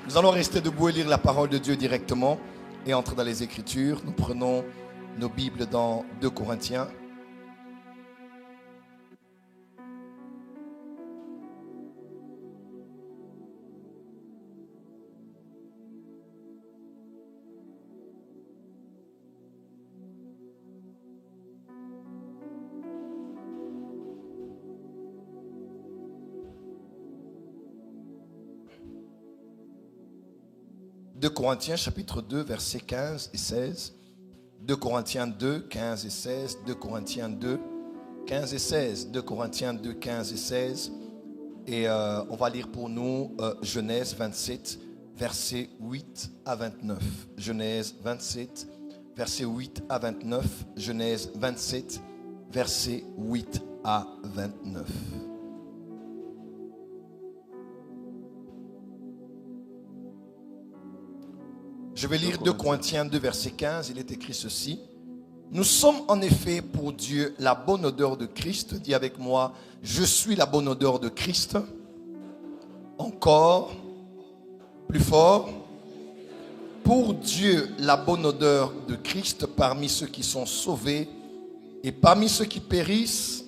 Nous allons rester debout et lire la parole de Dieu directement et entrer dans les Écritures. Nous prenons nos Bibles dans 2 Corinthiens. De Corinthiens chapitre 2 versets 15 et 16. 2 Corinthiens 2, 15 et 16. 2 Corinthiens 2, 15 et 16. 2 Corinthiens 2, 15 et 16. Et on va lire pour nous Genèse 27, versets 8 à 29. Genèse 27, versets 8 à 29. Genèse 27, versets 8 à 29. Je vais lire 2 Corinthiens 2, verset 15. Il est écrit ceci. Nous sommes en effet pour Dieu la bonne odeur de Christ. Dis avec moi, je suis la bonne odeur de Christ. Encore, plus fort. Pour Dieu la bonne odeur de Christ parmi ceux qui sont sauvés et parmi ceux qui périssent.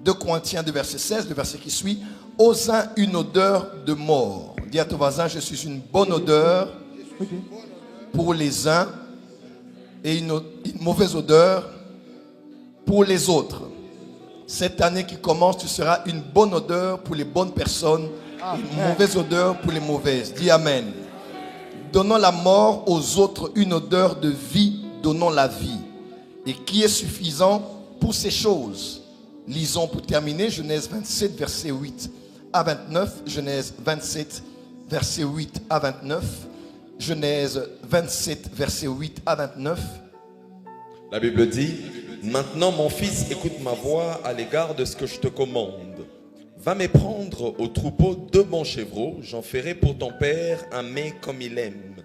2 Corinthiens 2, verset 16, le verset qui suit. Aux uns une odeur de mort. Dis à ton voisin, je suis une bonne odeur pour les uns et une mauvaise odeur pour les autres. Cette année qui commence, tu seras une bonne odeur pour les bonnes personnes et une mauvaise odeur pour les mauvaises. Dis Amen. Donnons la mort aux autres, une odeur de vie, donnons la vie. Et qui est suffisant pour ces choses? Lisons pour terminer Genèse 27, verset 8 à 29. Genèse 27, verset 8 à 29. Genèse 27, verset 8 à 29. La Bible dit, « Maintenant, mon fils, écoute ma voix à l'égard de ce que je te commande. Va me prendre au troupeau 2 bons chevreaux, j'en ferai pour ton père un mets comme il aime.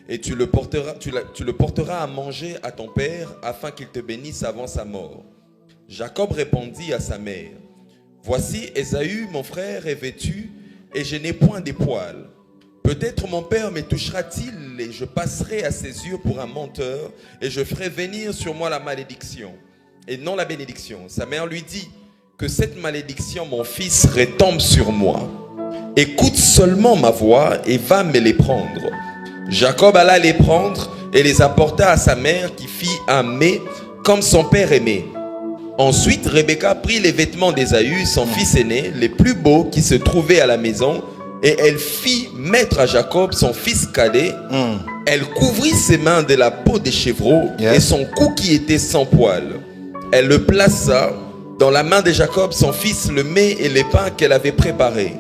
Et tu le porteras à manger à ton père, afin qu'il te bénisse avant sa mort. » Jacob répondit à sa mère, « Voici, Ésaü, mon frère, est vêtu, et je n'ai point de poils. Peut-être mon père me touchera-t-il, et je passerai à ses yeux pour un menteur, et je ferai venir sur moi la malédiction, et non la bénédiction. » Sa mère lui dit, « Que cette malédiction, mon fils, retombe sur moi. Écoute seulement ma voix, et va me les prendre. » Jacob alla les prendre, et les apporta à sa mère, qui fit un mets comme son père aimait. Ensuite, Rebecca prit les vêtements d'Ésaü, son fils aîné, les plus beaux qui se trouvaient à la maison, et elle fit mettre à Jacob, son fils cadet. Elle couvrit ses mains de la peau des chevreaux et son cou qui était sans poils. Elle le plaça dans la main de Jacob, son fils, le mets et les pains qu'elle avait préparés.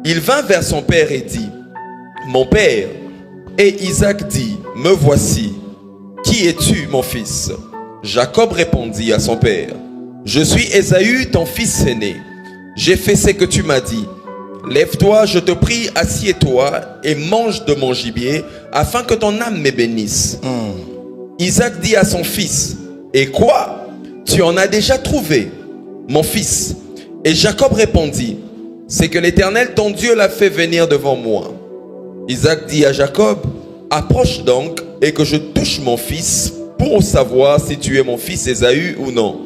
Il vint vers son père et dit, « Mon père » Et Isaac dit, « Me voici. Qui es-tu, mon fils ?» Jacob répondit à son père, « Je suis Ésaü, ton fils aîné. J'ai fait ce que tu m'as dit. Lève-toi, je te prie, assieds-toi et mange de mon gibier, afin que ton âme me bénisse. » Isaac dit à son fils, « Et quoi? Tu en as déjà trouvé, mon fils ?» Et Jacob répondit, « C'est que l'Éternel, ton Dieu, l'a fait venir devant moi. » Isaac dit à Jacob, « Approche donc et que je touche mon fils, pour savoir si tu es mon fils Ésaü ou non. »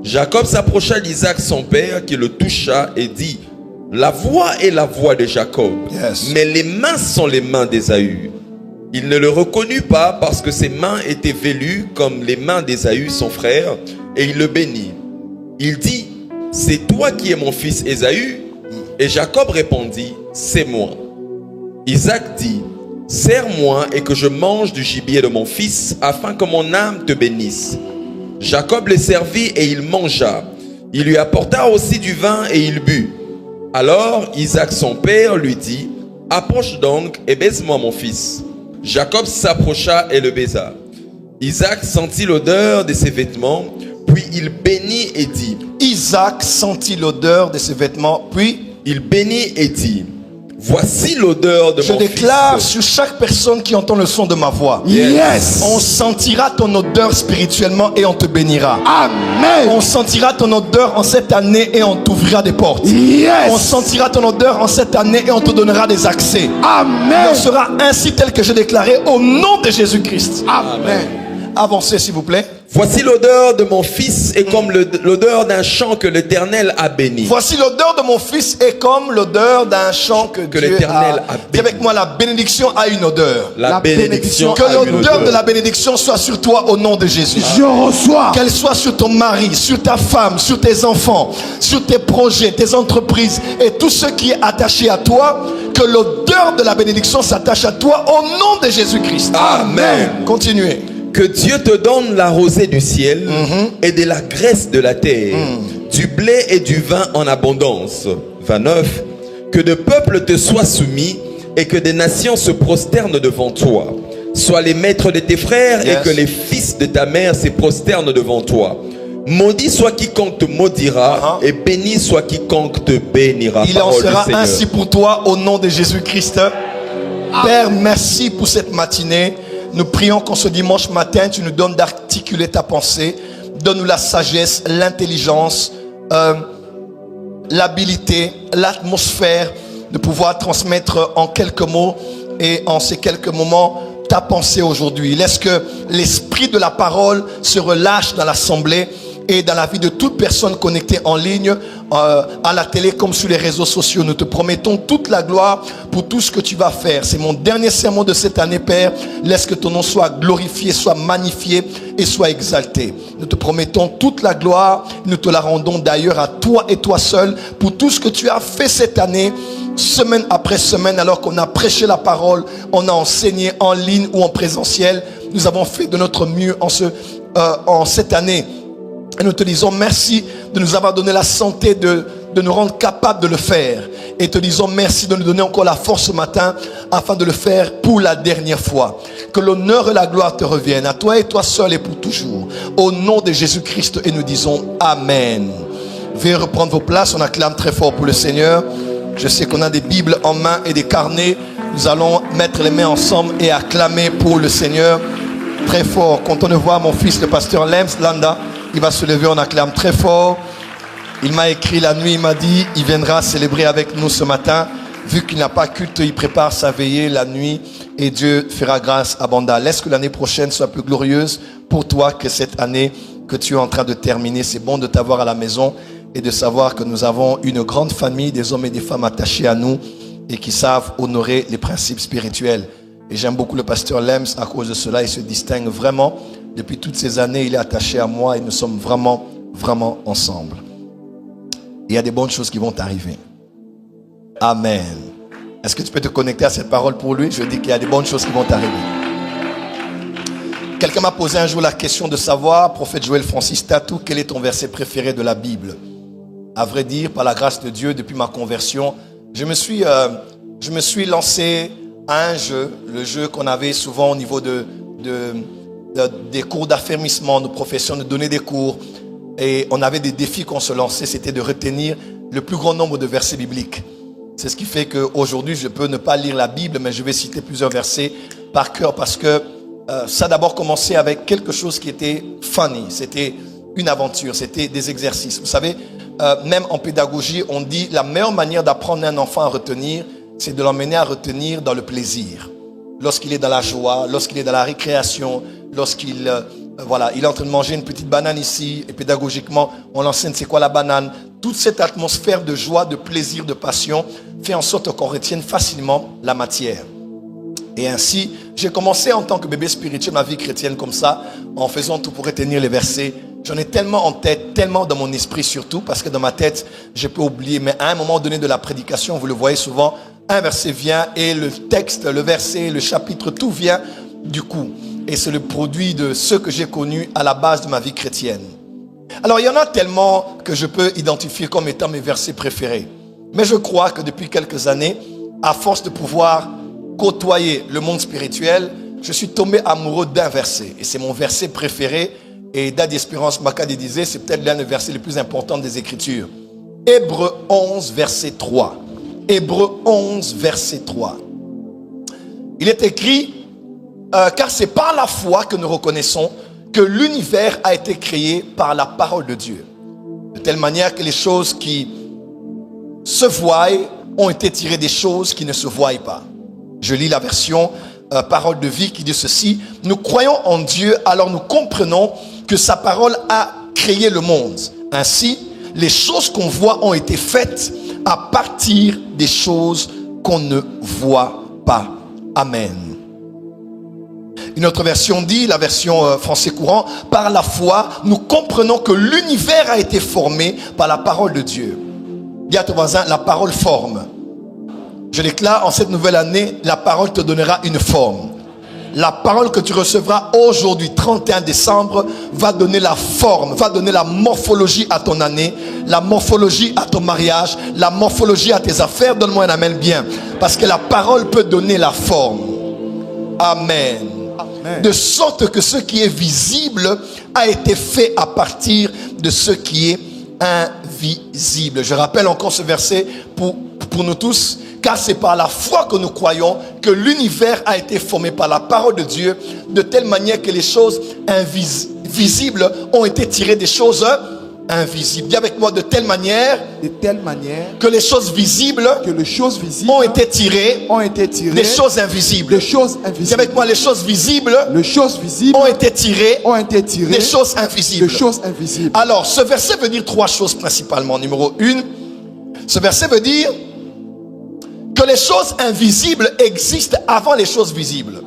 Jacob s'approcha d'Isaac son père, qui le toucha et dit, « La voix est la voix de Jacob, mais les mains sont les mains d'Ésaü. » Il ne le reconnut pas parce que ses mains étaient velues comme les mains d'Ésaü son frère, et il le bénit. Il dit, « C'est toi qui es mon fils Ésaü ?» Et Jacob répondit, « C'est moi. » Isaac dit, « Serre-moi et que je mange du gibier de mon fils, afin que mon âme te bénisse. » Jacob le servit et il mangea. Il lui apporta aussi du vin et il but. Alors Isaac son père lui dit, « Approche donc et baise-moi mon fils. » Jacob s'approcha et le baisa. Isaac sentit l'odeur de ses vêtements, puis il bénit et dit, Isaac sentit l'odeur de ses vêtements, puis il bénit et dit, « Voici l'odeur de Je mon déclare fils. sur chaque personne qui entend le son de ma voix. Yes. On sentira ton odeur spirituellement et on te bénira. Amen. On sentira ton odeur en cette année et on t'ouvrira des portes. Yes. On sentira ton odeur en cette année et on te donnera des accès. Amen. On sera ainsi tel que j'ai déclaré au nom de Jésus-Christ. Amen. Avancez s'il vous plaît. Voici l'odeur de mon fils est comme l'odeur d'un champ que l'Éternel a béni. Voici l'odeur de mon fils est comme l'odeur d'un champ que Dieu l'Éternel a Dis avec moi, la bénédiction a une odeur. La bénédiction Que a une l'odeur de odeur. la bénédiction soit sur toi au nom de Jésus. Je reçois. Qu'elle soit sur ton mari, sur ta femme, sur tes enfants, sur tes projets, tes entreprises et tout ce qui est attaché à toi. Que l'odeur de la bénédiction s'attache à toi au nom de Jésus-Christ. Amen. Continuez. Que Dieu te donne la rosée du ciel et de la graisse de la terre, du blé et du vin en abondance. 29. Que de peuples te soient soumis et que des nations se prosternent devant toi. Sois les maîtres de tes frères Yes. et que les fils de ta mère se prosternent devant toi. Maudit soit quiconque te maudira et béni soit quiconque te bénira. Il en Parole du sera Seigneur. ainsi pour toi au nom de Jésus-Christ. Père, merci pour cette matinée. Nous prions qu'en ce dimanche matin, tu nous donnes d'articuler ta pensée. Donne-nous la sagesse, l'intelligence, l'habilité, l'atmosphère de pouvoir transmettre en quelques mots et en ces quelques moments ta pensée aujourd'hui. Laisse que l'esprit de la parole se relâche dans l'assemblée et dans la vie de toute personne connectée en ligne, à la télé comme sur les réseaux sociaux. Nous te promettons toute la gloire pour tout ce que tu vas faire. C'est mon dernier sermon de cette année, Père. Laisse que ton nom soit glorifié, soit magnifié et soit exalté. Nous te promettons toute la gloire. Nous te la rendons d'ailleurs à toi et toi seul pour tout ce que tu as fait cette année, semaine après semaine, alors qu'on a prêché la parole, on a enseigné en ligne ou en présentiel. Nous avons fait de notre mieux en cette année. Et nous te disons merci de nous avoir donné la santé de nous rendre capables de le faire. Et te disons merci de nous donner encore la force ce matin afin de le faire pour la dernière fois. Que l'honneur et la gloire te reviennent à toi et toi seul et pour toujours. Au nom de Jésus-Christ et nous disons Amen. Veuillez reprendre vos places, on acclame très fort pour le Seigneur. Je sais qu'on a des Bibles en main et des carnets. Nous allons mettre les mains ensemble et acclamer pour le Seigneur très fort. Content de voir mon fils, le pasteur Lems Landa. Il va se lever, on acclame très fort. Il m'a écrit la nuit, il m'a dit, il viendra célébrer avec nous ce matin. Vu qu'il n'a pas culte, il prépare sa veillée la nuit et Dieu fera grâce abondante. Laisse que l'année prochaine soit plus glorieuse pour toi que cette année que tu es en train de terminer. C'est bon de t'avoir à la maison et de savoir que nous avons une grande famille, des hommes et des femmes attachés à nous et qui savent honorer les principes spirituels. Et j'aime beaucoup le pasteur Lems à cause de cela. Il se distingue vraiment. Depuis toutes ces années, il est attaché à moi et nous sommes vraiment, vraiment ensemble. Il y a des bonnes choses qui vont arriver. Amen. Est-ce que tu peux te connecter à cette parole pour lui? Je dis qu'il y a des bonnes choses qui vont arriver. Quelqu'un m'a posé un jour la question de savoir, prophète Joël Francis Tatou, quel est ton verset préféré de la Bible? À vrai dire, par la grâce de Dieu, depuis ma conversion, je me suis lancé à un jeu, le jeu qu'on avait souvent au niveau des cours d'affermissement, de profession, de donner des cours. Et on avait des défis qu'on se lançait, c'était de retenir le plus grand nombre de versets bibliques. C'est ce qui fait qu'aujourd'hui, je peux ne pas lire la Bible, mais je vais citer plusieurs versets par cœur parce que ça a d'abord commencé avec quelque chose qui était funny. C'était une aventure, c'était des exercices. Vous savez, même en pédagogie, on dit la meilleure manière d'apprendre un enfant à retenir, c'est de l'emmener à retenir dans le plaisir. Lorsqu'il est dans la joie, lorsqu'il est dans la récréation, lorsqu'il il est en train de manger une petite banane ici, et pédagogiquement, on l'enseigne c'est quoi la banane. Toute cette atmosphère de joie, de plaisir, de passion fait en sorte qu'on retienne facilement la matière. Et ainsi, j'ai commencé en tant que bébé spirituel ma vie chrétienne comme ça, en faisant tout pour retenir les versets. J'en ai tellement en tête, tellement dans mon esprit surtout, parce que dans ma tête, je peux oublier. Mais à un moment donné de la prédication, vous le voyez souvent, un verset vient et le texte, le verset, le chapitre, tout vient du coup. Et c'est le produit de ce que j'ai connu à la base de ma vie chrétienne. Alors, il y en a tellement que je peux identifier comme étant mes versets préférés. Mais je crois que depuis quelques années, à force de pouvoir côtoyer le monde spirituel, je suis tombé amoureux d'un verset. Et c'est mon verset préféré. Et Daddy Espérance Makadi disait, c'est peut-être l'un des versets les plus importants des Écritures. Hébreux 11, verset 3. Hébreux 11, verset 3. Il est écrit, car c'est par la foi que nous reconnaissons que l'univers a été créé par la parole de Dieu. De telle manière que les choses qui se voient ont été tirées des choses qui ne se voient pas. Je lis la version Parole de vie qui dit ceci. Nous croyons en Dieu, alors nous comprenons que sa parole a créé le monde. Ainsi, les choses qu'on voit ont été faites à partir des choses qu'on ne voit pas. Amen. Une autre version dit, la version français courant, par la foi, nous comprenons que l'univers a été formé par la parole de Dieu. Dis à ton voisin, la parole forme. Je déclare en cette nouvelle année, la parole te donnera une forme. La parole que tu recevras aujourd'hui, 31 décembre, va donner la forme, va donner la morphologie à ton année, la morphologie à ton mariage, la morphologie à tes affaires. Donne-moi un amen bien. Parce que la parole peut donner la forme. Amen. Amen. De sorte que ce qui est visible a été fait à partir de ce qui est invisible. Je rappelle encore ce verset pour nous tous. Car c'est par la foi que nous croyons que l'univers a été formé par la parole de Dieu, de telle manière que les choses invisibles ont été tirées des choses invisibles. Dis avec moi, de telle manière que les choses visibles ont été tirées des choses invisibles. Dis avec moi, les choses visibles ont été tirées des choses invisibles. Alors, ce verset veut dire trois choses principalement. Numéro 1, ce verset veut dire que les choses invisibles existent avant les choses visibles.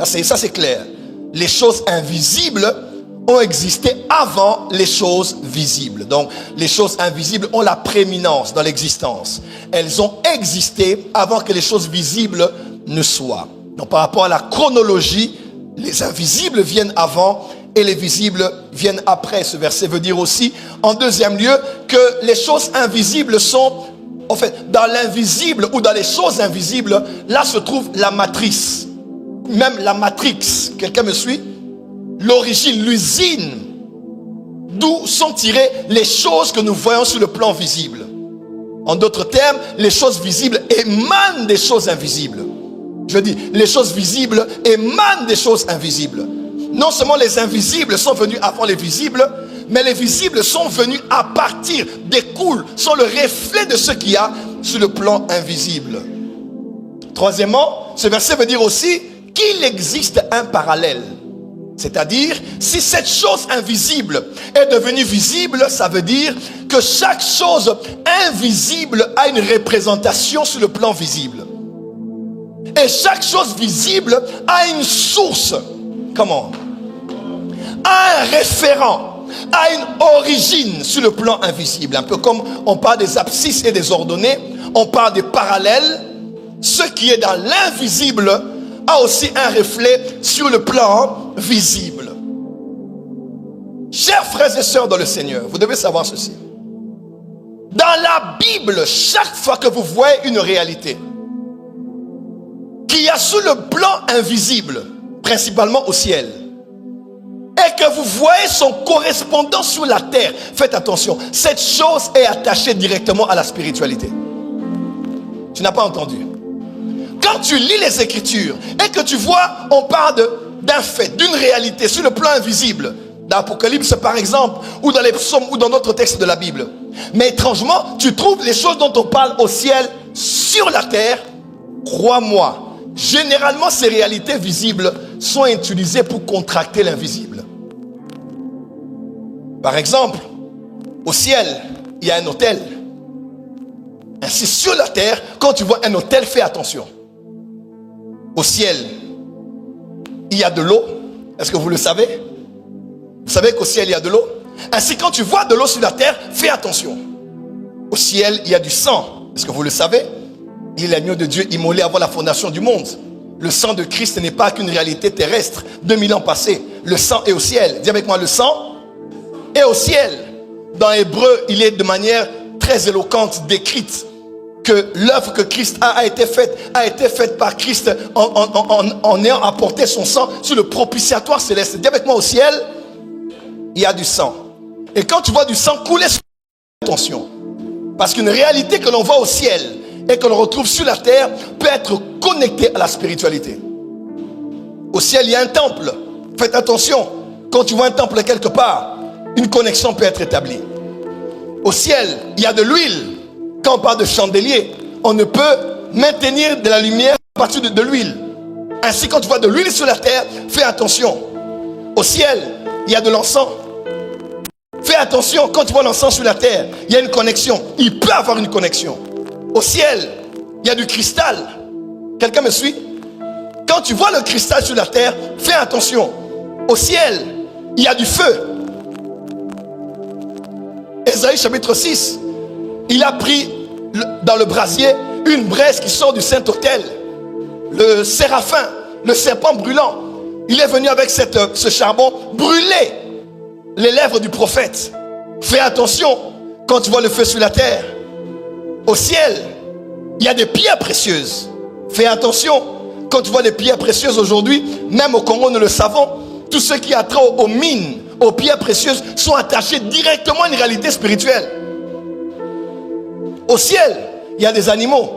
Ça c'est clair. Les choses invisibles ont existé avant les choses visibles. Donc, les choses invisibles ont la prééminence dans l'existence. Elles ont existé avant que les choses visibles ne soient. Donc, par rapport à la chronologie, les invisibles viennent avant et les visibles viennent après. Ce verset veut dire aussi, en deuxième lieu, que les choses invisibles sont... En fait, dans l'invisible ou dans les choses invisibles, là se trouve la matrice. Même la matrix. Quelqu'un me suit? L'origine, l'usine, d'où sont tirées les choses que nous voyons sur le plan visible. En d'autres termes, les choses visibles émanent des choses invisibles. Je dis, les choses visibles émanent des choses invisibles. Non seulement les invisibles sont venus avant les visibles, mais les visibles sont venus à partir, découlent, sont le reflet de ce qu'il y a sur le plan invisible. Troisièmement, ce verset veut dire aussi qu'il existe un parallèle. C'est-à-dire, si cette chose invisible est devenue visible, ça veut dire que chaque chose invisible a une représentation sur le plan visible. Et chaque chose visible a une source. Comment? A un référent. A une origine sur le plan invisible. Un peu comme on parle des abscisses et des ordonnées, on parle des parallèles. Ce qui est dans l'invisible a aussi un reflet sur le plan visible. Chers frères et sœurs dans le Seigneur, vous devez savoir ceci. Dans la Bible, chaque fois que vous voyez une réalité qu'il y a sur le plan invisible, principalement au ciel, et que vous voyez son correspondant sur la terre, faites attention, cette chose est attachée directement à la spiritualité. Tu n'as pas entendu? Quand tu lis les Écritures et que tu vois, on parle d'un fait, d'une réalité sur le plan invisible, dans l'Apocalypse par exemple, ou dans les psaumes, ou dans d'autres textes de la Bible. Mais étrangement, tu trouves les choses dont on parle au ciel, sur la terre. Crois-moi, généralement ces réalités visibles sont utilisées pour contracter l'invisible. Par exemple, au ciel, il y a un hôtel. Ainsi, sur la terre, quand tu vois un hôtel, fais attention. Au ciel, il y a de l'eau. Est-ce que vous le savez? Vous savez qu'au ciel, il y a de l'eau? Ainsi, quand tu vois de l'eau sur la terre, fais attention. Au ciel, il y a du sang. Est-ce que vous le savez? Il est l'agneau de Dieu immolé avant la fondation du monde. Le sang de Christ n'est pas qu'une réalité terrestre. 2000 ans passés, le sang est au ciel. Dis avec moi, le sang est au ciel. Dans Hébreu, il est de manière très éloquente décrite que l'œuvre que Christ a été faite par Christ en ayant apporté son sang sur le propitiatoire céleste. Dis avec moi, au ciel, il y a du sang. Et quand tu vois du sang couler, attention. Parce qu'une réalité que l'on voit au ciel et que l'on retrouve sur la terre peut être connecté à la spiritualité. Au ciel, il y a un temple. Faites attention, quand tu vois un temple quelque part, une connexion peut être établie. Au ciel, il y a de l'huile. Quand on parle de chandelier, on ne peut maintenir de la lumière à partir de l'huile. Ainsi, quand tu vois de l'huile sur la terre, fais attention. Au ciel, il y a de l'encens. Fais attention, quand tu vois l'encens sur la terre, il y a une connexion. Il peut avoir une connexion. Au ciel, il y a du cristal. Quelqu'un me suit? Quand tu vois le cristal sur la terre, fais attention. Au ciel, il y a du feu. Ésaïe chapitre 6, il a pris dans le brasier une braise qui sort du Saint-Autel. Le séraphin, le serpent brûlant, il est venu avec ce charbon brûler les lèvres du prophète. Fais attention quand tu vois le feu sur la terre. Au ciel, il y a des pierres précieuses. Fais attention quand tu vois des pierres précieuses aujourd'hui, même au Congo nous le savons, tout ce qui a trait aux mines, aux pierres précieuses sont attachés directement à une réalité spirituelle. Au ciel, il y a des animaux.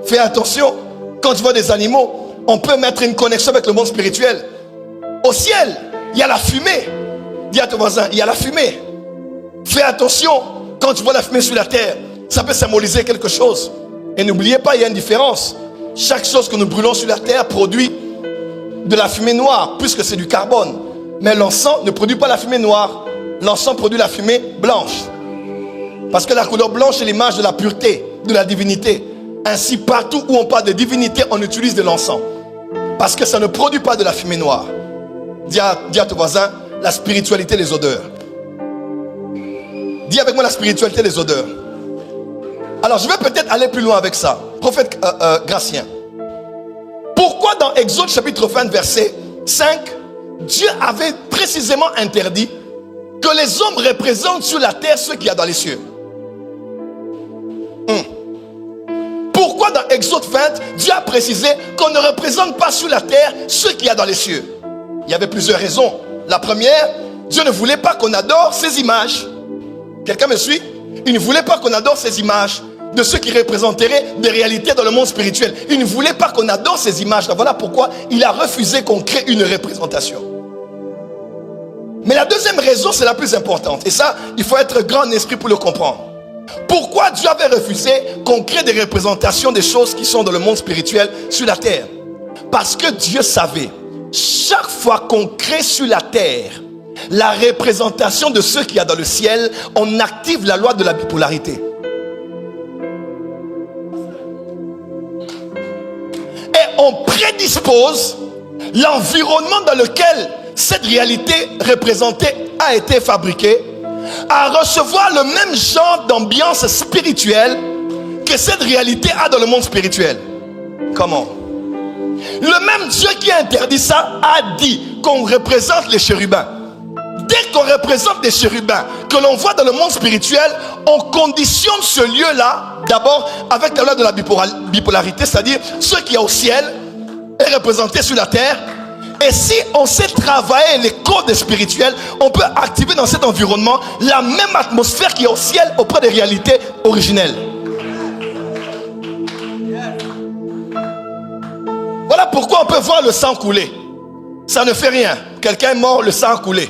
Fais attention, quand tu vois des animaux, on peut mettre une connexion avec le monde spirituel. Au ciel, il y a la fumée. Dis à ton voisin, il y a la fumée. Fais attention, quand tu vois la fumée sur la terre, ça peut symboliser quelque chose. Et n'oubliez pas, il y a une différence. Chaque chose que nous brûlons sur la terre produit de la fumée noire, puisque c'est du carbone. Mais l'encens ne produit pas la fumée noire. L'encens produit la fumée blanche. Parce que la couleur blanche est l'image de la pureté, de la divinité. Ainsi, partout où on parle de divinité, on utilise de l'encens. Parce que ça ne produit pas de la fumée noire. Dis à ton voisin, la spiritualité des odeurs. Dis avec moi la spiritualité des odeurs. Alors, je vais peut-être aller plus loin avec ça. Prophète Gratien. Pourquoi dans Exode chapitre 20, verset 5, Dieu avait précisément interdit que les hommes représentent sur la terre ce qu'il y a dans les cieux? Pourquoi dans Exode 20, Dieu a précisé qu'on ne représente pas sur la terre ce qu'il y a dans les cieux? Il y avait plusieurs raisons. La première, Dieu ne voulait pas qu'on adore ces images. Quelqu'un me suit? Il ne voulait pas qu'on adore ces images de ceux qui représenteraient des réalités dans le monde spirituel. Il ne voulait pas qu'on adore ces images. Voilà pourquoi il a refusé qu'on crée une représentation. Mais la deuxième raison, c'est la plus importante. Et ça, il faut être grand en esprit pour le comprendre. Pourquoi Dieu avait refusé qu'on crée des représentations des choses qui sont dans le monde spirituel sur la terre? Parce que Dieu savait, chaque fois qu'on crée sur la terre la représentation de ce qu'il y a dans le ciel, on active la loi de la bipolarité. Et on prédispose l'environnement dans lequel cette réalité représentée a été fabriquée à recevoir le même genre d'ambiance spirituelle que cette réalité a dans le monde spirituel. Comment? Le même Dieu qui a interdit ça a dit qu'on représente les chérubins. Dès qu'on représente les chérubins que l'on voit dans le monde spirituel, on conditionne ce lieu-là d'abord avec la loi de la bipolarité, c'est-à-dire ce qui est au ciel est représenté sur la terre. Et si on sait travailler les codes spirituels, on peut activer dans cet environnement la même atmosphère qui est au ciel auprès des réalités originelles. Voilà pourquoi on peut voir le sang couler. Ça ne fait rien. Quelqu'un est mort, le sang a coulé.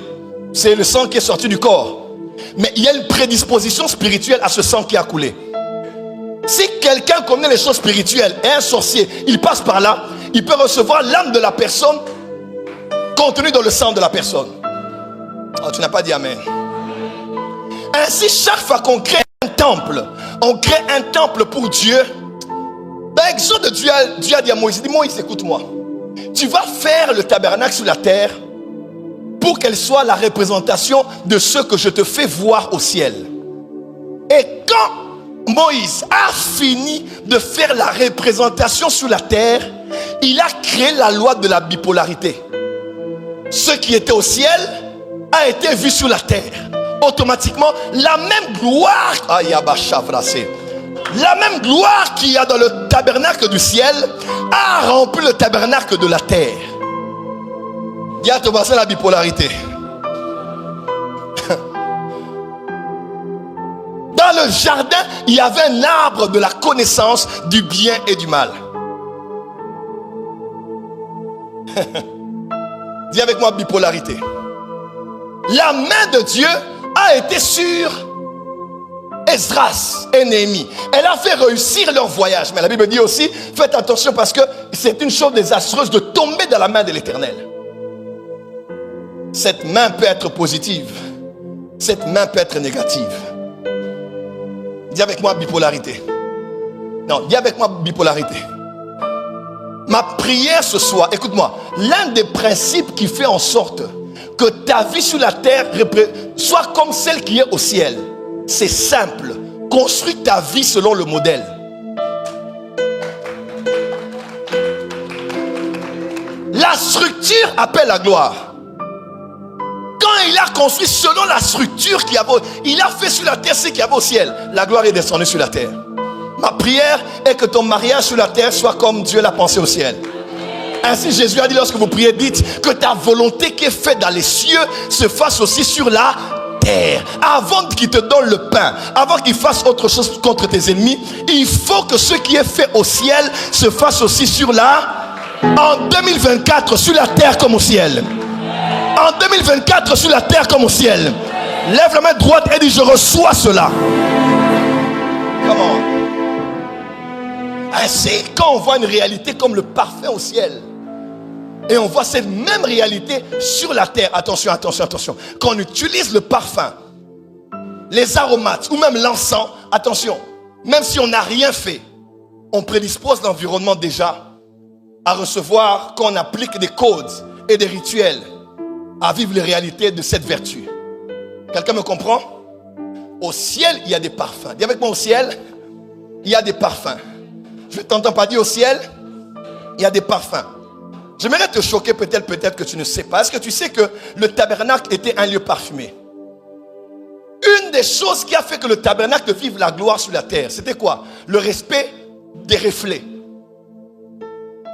C'est le sang qui est sorti du corps. Mais il y a une prédisposition spirituelle à ce sang qui a coulé. Si quelqu'un connaît les choses spirituelles et un sorcier, il passe par là, il peut recevoir l'âme de la personne contenue dans le sang de la personne. Oh, tu n'as pas dit amen. Ainsi, chaque fois qu'on crée un temple, on crée un temple pour Dieu. Dans Exode, Dieu a dit à Moïse, il dit, Moïse, écoute-moi. Tu vas faire le tabernacle sur la terre pour qu'elle soit la représentation de ce que je te fais voir au ciel. Et quand Moïse a fini de faire la représentation sur la terre, il a créé la loi de la bipolarité. Ce qui était au ciel a été vu sur la terre. Automatiquement, la même gloire, la même gloire qu'il y a dans le tabernacle du ciel a rempli le tabernacle de la terre. Dis à ton voisin la bipolarité. Dans Dans le jardin, il y avait un arbre de la connaissance du bien et du mal. Dis avec moi bipolarité. La main de Dieu a été sur Esdras et Néhémie. Elle a fait réussir leur voyage. Mais la Bible dit aussi, faites attention parce que c'est une chose désastreuse de tomber dans la main de l'Éternel. Cette main peut être positive. Cette main peut être négative. Dis avec moi bipolarité. Non, dis avec moi bipolarité. Ma prière ce soir, écoute-moi, l'un des principes qui fait en sorte que ta vie sur la terre soit comme celle qui est au ciel, c'est simple. Construis ta vie selon le modèle. La structure appelle la gloire. Quand il a construit selon la structure qu'il y avait, il a fait sur la terre ce qu'il y avait au ciel. La gloire est descendue sur la terre. Ma prière est que ton mariage sur la terre soit comme Dieu l'a pensé au ciel. Ainsi Jésus a dit lorsque vous priez, dites que ta volonté qui est faite dans les cieux se fasse aussi sur la terre. Avant qu'il te donne le pain, avant qu'il fasse autre chose contre tes ennemis, il faut que ce qui est fait au ciel se fasse aussi sur la... En 2024, sur la terre comme au ciel. En 2024, sur la terre comme au ciel. Lève la main droite et dis, je reçois cela. Comment? Ainsi, quand on voit une réalité comme le parfum au ciel, et on voit cette même réalité sur la terre, attention, attention, attention. Quand on utilise le parfum, les aromates ou même l'encens, attention, même si on n'a rien fait, on prédispose l'environnement déjà à recevoir, quand on applique des codes et des rituels, à vivre les réalités de cette vertu. Quelqu'un me comprend? Au ciel, il y a des parfums. Dis avec moi, au ciel, il y a des parfums. Je t'entends pas dire au ciel, il y a des parfums. J'aimerais te choquer peut-être que tu ne sais pas. Est-ce que tu sais que le tabernacle était un lieu parfumé? Une des choses qui a fait que le tabernacle vive la gloire sur la terre, c'était quoi? Le respect des reflets.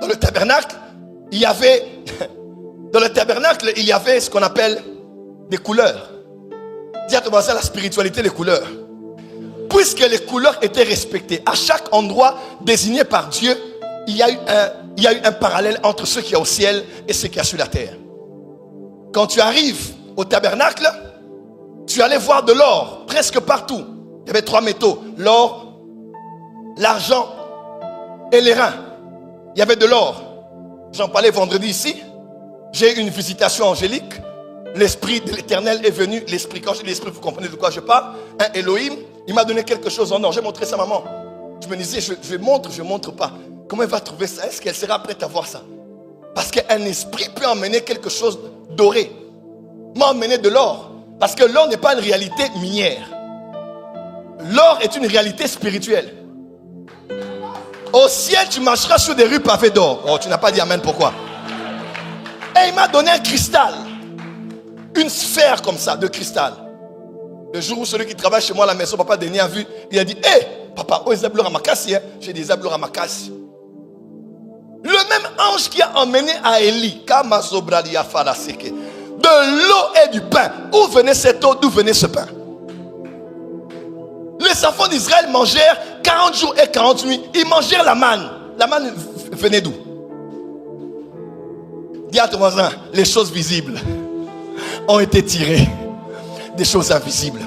Dans le tabernacle, il y avait ce qu'on appelle des couleurs. Dis à ton voisin la spiritualité des couleurs. Puisque les couleurs étaient respectées, à chaque endroit désigné par Dieu, il y a eu un parallèle entre ce qu'il y a au ciel et ce qu'il y a sur la terre. Quand tu arrives au tabernacle, tu allais voir de l'or presque partout. Il y avait 3 métaux, l'or, l'argent et les reins. Il y avait de l'or. J'en parlais vendredi ici. J'ai eu une visitation angélique. L'esprit de l'Éternel est venu. L'esprit, quand je dis l'esprit, vous comprenez de quoi je parle. Un Elohim, il m'a donné quelque chose en or. J'ai montré ça à maman. Je me disais, je montre pas. Comment elle va trouver ça? Est-ce qu'elle sera prête à voir ça? Parce qu'un esprit peut emmener quelque chose doré. M'a emmené de l'or. Parce que l'or n'est pas une réalité minière. L'or est une réalité spirituelle. Au ciel, tu marcheras sur des rues pavées d'or. Oh, tu n'as pas dit amen, pourquoi? Et il m'a donné un cristal. Une sphère comme ça, de cristal. Le jour où celui qui travaille chez moi à la maison, papa Denis a vu, il a dit, hé, papa, oh, Isablora Makassi, hein? J'ai dit Isablora Makassi. Le même ange qui a emmené à Élie, de l'eau et du pain. Où venait cette eau? D'où venait ce pain? Les enfants d'Israël mangèrent 40 jours et 40 nuits. Ils mangèrent la manne. La manne venait d'où? Dis à ton voisin, les choses visibles ont été tirées des choses invisibles.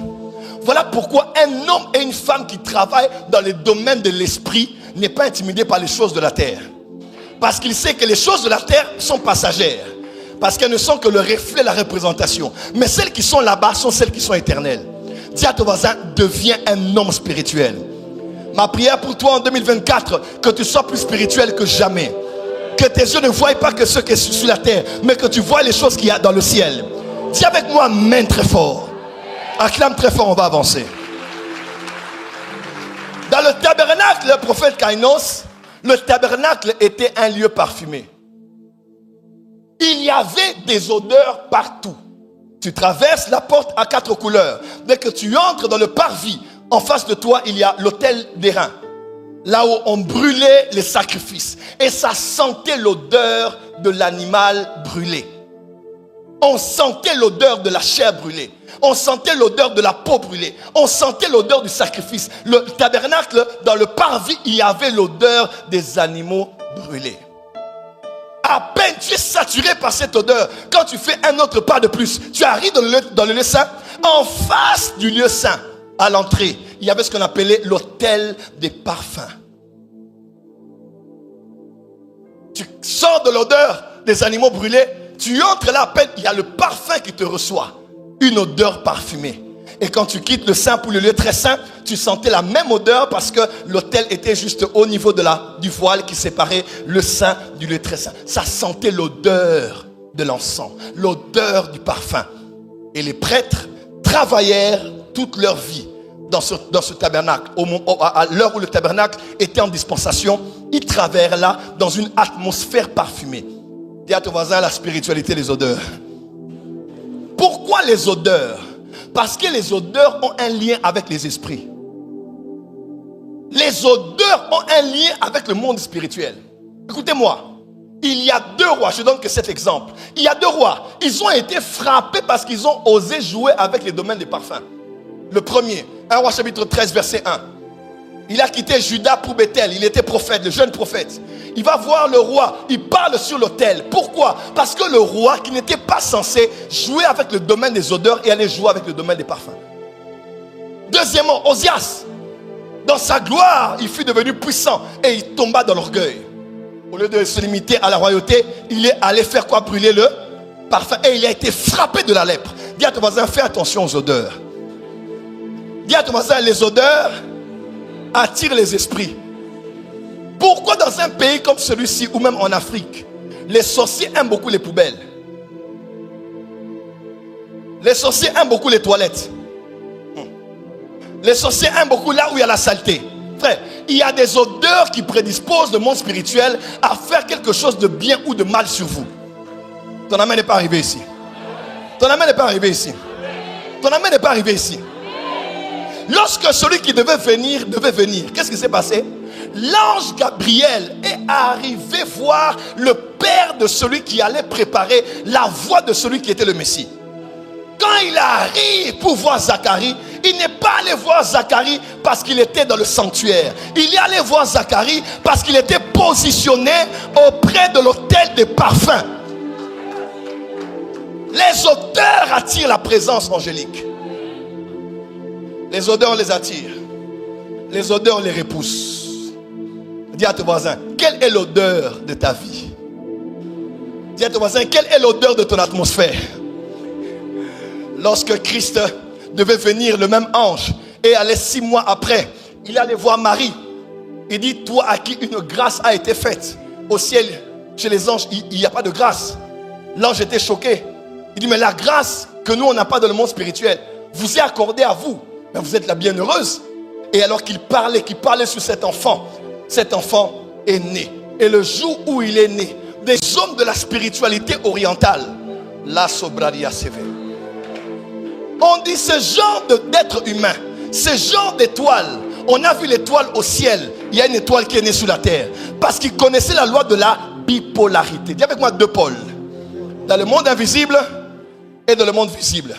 Voilà pourquoi un homme et une femme qui travaillent dans le domaine de l'esprit n'est pas intimidé par les choses de la terre. Parce qu'il sait que les choses de la terre sont passagères. Parce qu'elles ne sont que le reflet, la représentation. Mais celles qui sont là-bas sont celles qui sont éternelles. Dis à ton voisin, deviens un homme spirituel. Ma prière pour toi en 2024, que tu sois plus spirituel que jamais. Que tes yeux ne voient pas que ce qui est sur la terre, mais que tu vois les choses qu'il y a dans le ciel. Dis avec moi, amen très fort. Acclame très fort, on va avancer. Dans le tabernacle, le prophète Kainos, le tabernacle était un lieu parfumé. Il y avait des odeurs partout. Tu traverses la porte à 4 couleurs. Dès que tu entres dans le parvis, en face de toi, il y a l'autel des reins. Là où on brûlait les sacrifices. Et ça sentait l'odeur de l'animal brûlé. On sentait l'odeur de la chair brûlée. On sentait l'odeur de la peau brûlée. On sentait l'odeur du sacrifice. Le tabernacle, dans le parvis, il y avait l'odeur des animaux brûlés. À peine tu es saturé par cette odeur. Quand tu fais un autre pas de plus, tu arrives dans le lieu saint. En face du lieu saint, à l'entrée, il y avait ce qu'on appelait l'autel des parfums. Tu sors de l'odeur des animaux brûlés, tu entres là à peine, il y a le parfum qui te reçoit. Une odeur parfumée. Et quand tu quittes le saint pour le lieu très saint, tu sentais la même odeur parce que l'autel était juste au niveau du voile qui séparait le saint du lieu très saint. Ça sentait l'odeur de l'encens, l'odeur du parfum. Et les prêtres travaillèrent toute leur vie dans ce tabernacle. À l'heure où le tabernacle était en dispensation, ils travaillèrent là dans une atmosphère parfumée. Dis à ton voisin la spiritualité des odeurs. Pourquoi les odeurs? Parce que les odeurs ont un lien avec les esprits. Les odeurs ont un lien avec le monde spirituel. Écoutez-moi, il y a 2 rois, je donne que cet exemple. Il y a 2 rois, ils ont été frappés parce qu'ils ont osé jouer avec les domaines des parfums. Le premier, 1 roi chapitre 13 verset 1. Il a quitté Juda pour Bethel, il était prophète, le jeune prophète. Il va voir le roi, il parle sur l'autel. Pourquoi? Parce que le roi qui n'était pas censé jouer avec le domaine des odeurs et aller jouer avec le domaine des parfums. Deuxièmement, Osias, dans sa gloire, il fut devenu puissant et il tomba dans l'orgueil. Au lieu de se limiter à la royauté, il est allé faire quoi? Brûler le parfum et il a été frappé de la lèpre. Dis à ton voisin, fais attention aux odeurs. Dis à ton voisin, les odeurs attirent les esprits. Pourquoi dans un pays comme celui-ci ou même en Afrique, les sorciers aiment beaucoup les poubelles? Les sorciers aiment beaucoup les toilettes. Les sorciers aiment beaucoup là où il y a la saleté. Frère, il y a des odeurs qui prédisposent le monde spirituel à faire quelque chose de bien ou de mal sur vous. Ton amen n'est pas arrivé ici. Ton amen n'est pas arrivé ici. Ton amen n'est pas arrivé ici. Lorsque celui qui devait venir, qu'est-ce qui s'est passé? L'ange Gabriel est arrivé voir le père de celui qui allait préparer la voie de celui qui était le Messie. Quand il arrive pour voir Zacharie, il n'est pas allé voir Zacharie parce qu'il était dans le sanctuaire. Il est allé voir Zacharie parce qu'il était positionné auprès de l'autel des parfums. Les odeurs attirent la présence angélique. Les odeurs les attirent. Les odeurs les repoussent. Dis à ton voisin, quelle est l'odeur de ta vie? Dis à ton voisin, quelle est l'odeur de ton atmosphère? Lorsque Christ devait venir, le même ange, et allait 6 mois après, il allait voir Marie. Il dit, toi à qui une grâce a été faite. Au ciel, chez les anges, il n'y a pas de grâce. L'ange était choqué. Il dit, mais la grâce que nous, on n'a pas dans le monde spirituel, vous est accordée à vous. Mais vous êtes la bienheureuse. Et alors qu'il parlait sur cet enfant est né. Et le jour où il est né, des hommes de la spiritualité orientale, la sobraria sévère. On dit ce genre d'être humain, ce genre d'étoile. On a vu l'étoile au ciel. Il y a une étoile qui est née sur la terre. Parce qu'il connaissait la loi de la bipolarité. Dis avec moi 2 pôles. Dans le monde invisible et dans le monde visible.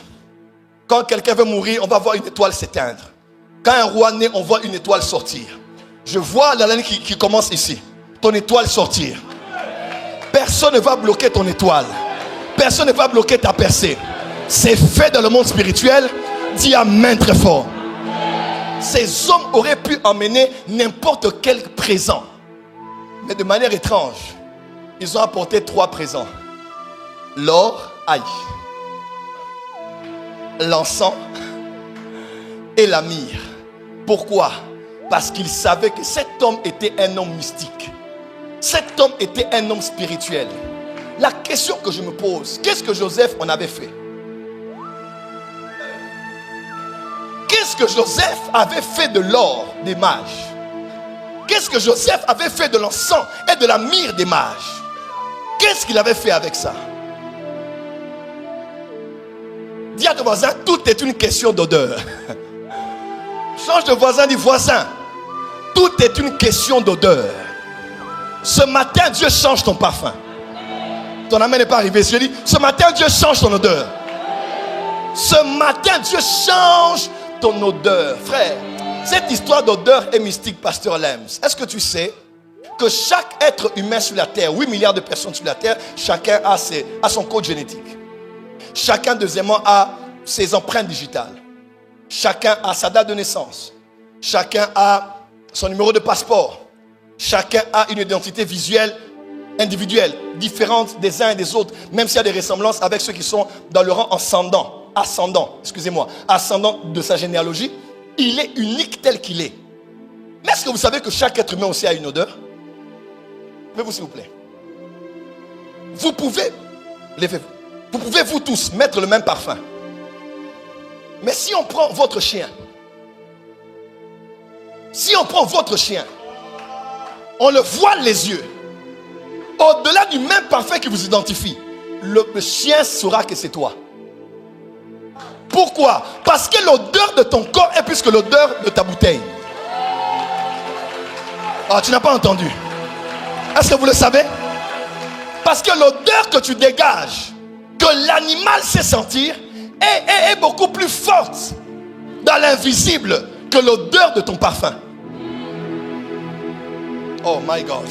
Quand quelqu'un veut mourir, on va voir une étoile s'éteindre. Quand un roi naît, on voit une étoile sortir. Je vois la ligne qui commence ici. Ton étoile sortir. Personne ne va bloquer ton étoile. Personne ne va bloquer ta percée. C'est fait dans le monde spirituel. Dis amen très fort. Ces hommes auraient pu emmener n'importe quel présent. Mais de manière étrange, ils ont apporté 3 présents. L'or, aïe. L'encens et la myrrhe. Pourquoi? Parce qu'ils savaient que cet homme était un homme mystique. Cet homme était un homme spirituel. La question que je me pose, qu'est-ce que Joseph en avait fait? Qu'est-ce que Joseph avait fait de l'or des mages? Qu'est-ce que Joseph avait fait de l'encens et de la myrrhe des mages? Qu'est-ce qu'il avait fait avec ça? Dis à ton voisin, tout est une question d'odeur. Change de voisin, dis voisin. Tout est une question d'odeur. Ce matin, Dieu change ton parfum. Ton amen n'est pas arrivé. Je dis, ce matin, Dieu change ton odeur. Ce matin, Dieu change ton odeur. Frère, cette histoire d'odeur est mystique, pasteur Lems. Est-ce que tu sais que chaque être humain sur la terre, 8 milliards de personnes sur la terre, chacun a son code génétique. Chacun, deuxièmement, a ses empreintes digitales. Chacun a sa date de naissance. Chacun a son numéro de passeport. Chacun a une identité visuelle individuelle, différente des uns et des autres, même s'il y a des ressemblances avec ceux qui sont dans le rang ascendant de sa généalogie. Il est unique tel qu'il est. Mais est-ce que vous savez que chaque être humain aussi a une odeur? Levez-vous s'il vous plaît. Vous pouvez, levez-vous. Vous pouvez vous tous mettre le même parfum. Mais si on prend votre chien, on le voile les yeux, au-delà du même parfum qui vous identifie, le chien saura que c'est toi. Pourquoi? Parce que l'odeur de ton corps est plus que l'odeur de ta bouteille. Ah, tu n'as pas entendu. Est-ce que vous le savez? Parce que l'odeur que tu dégages, que l'animal sait sentir, est beaucoup plus forte dans l'invisible que l'odeur de ton parfum. Oh my God.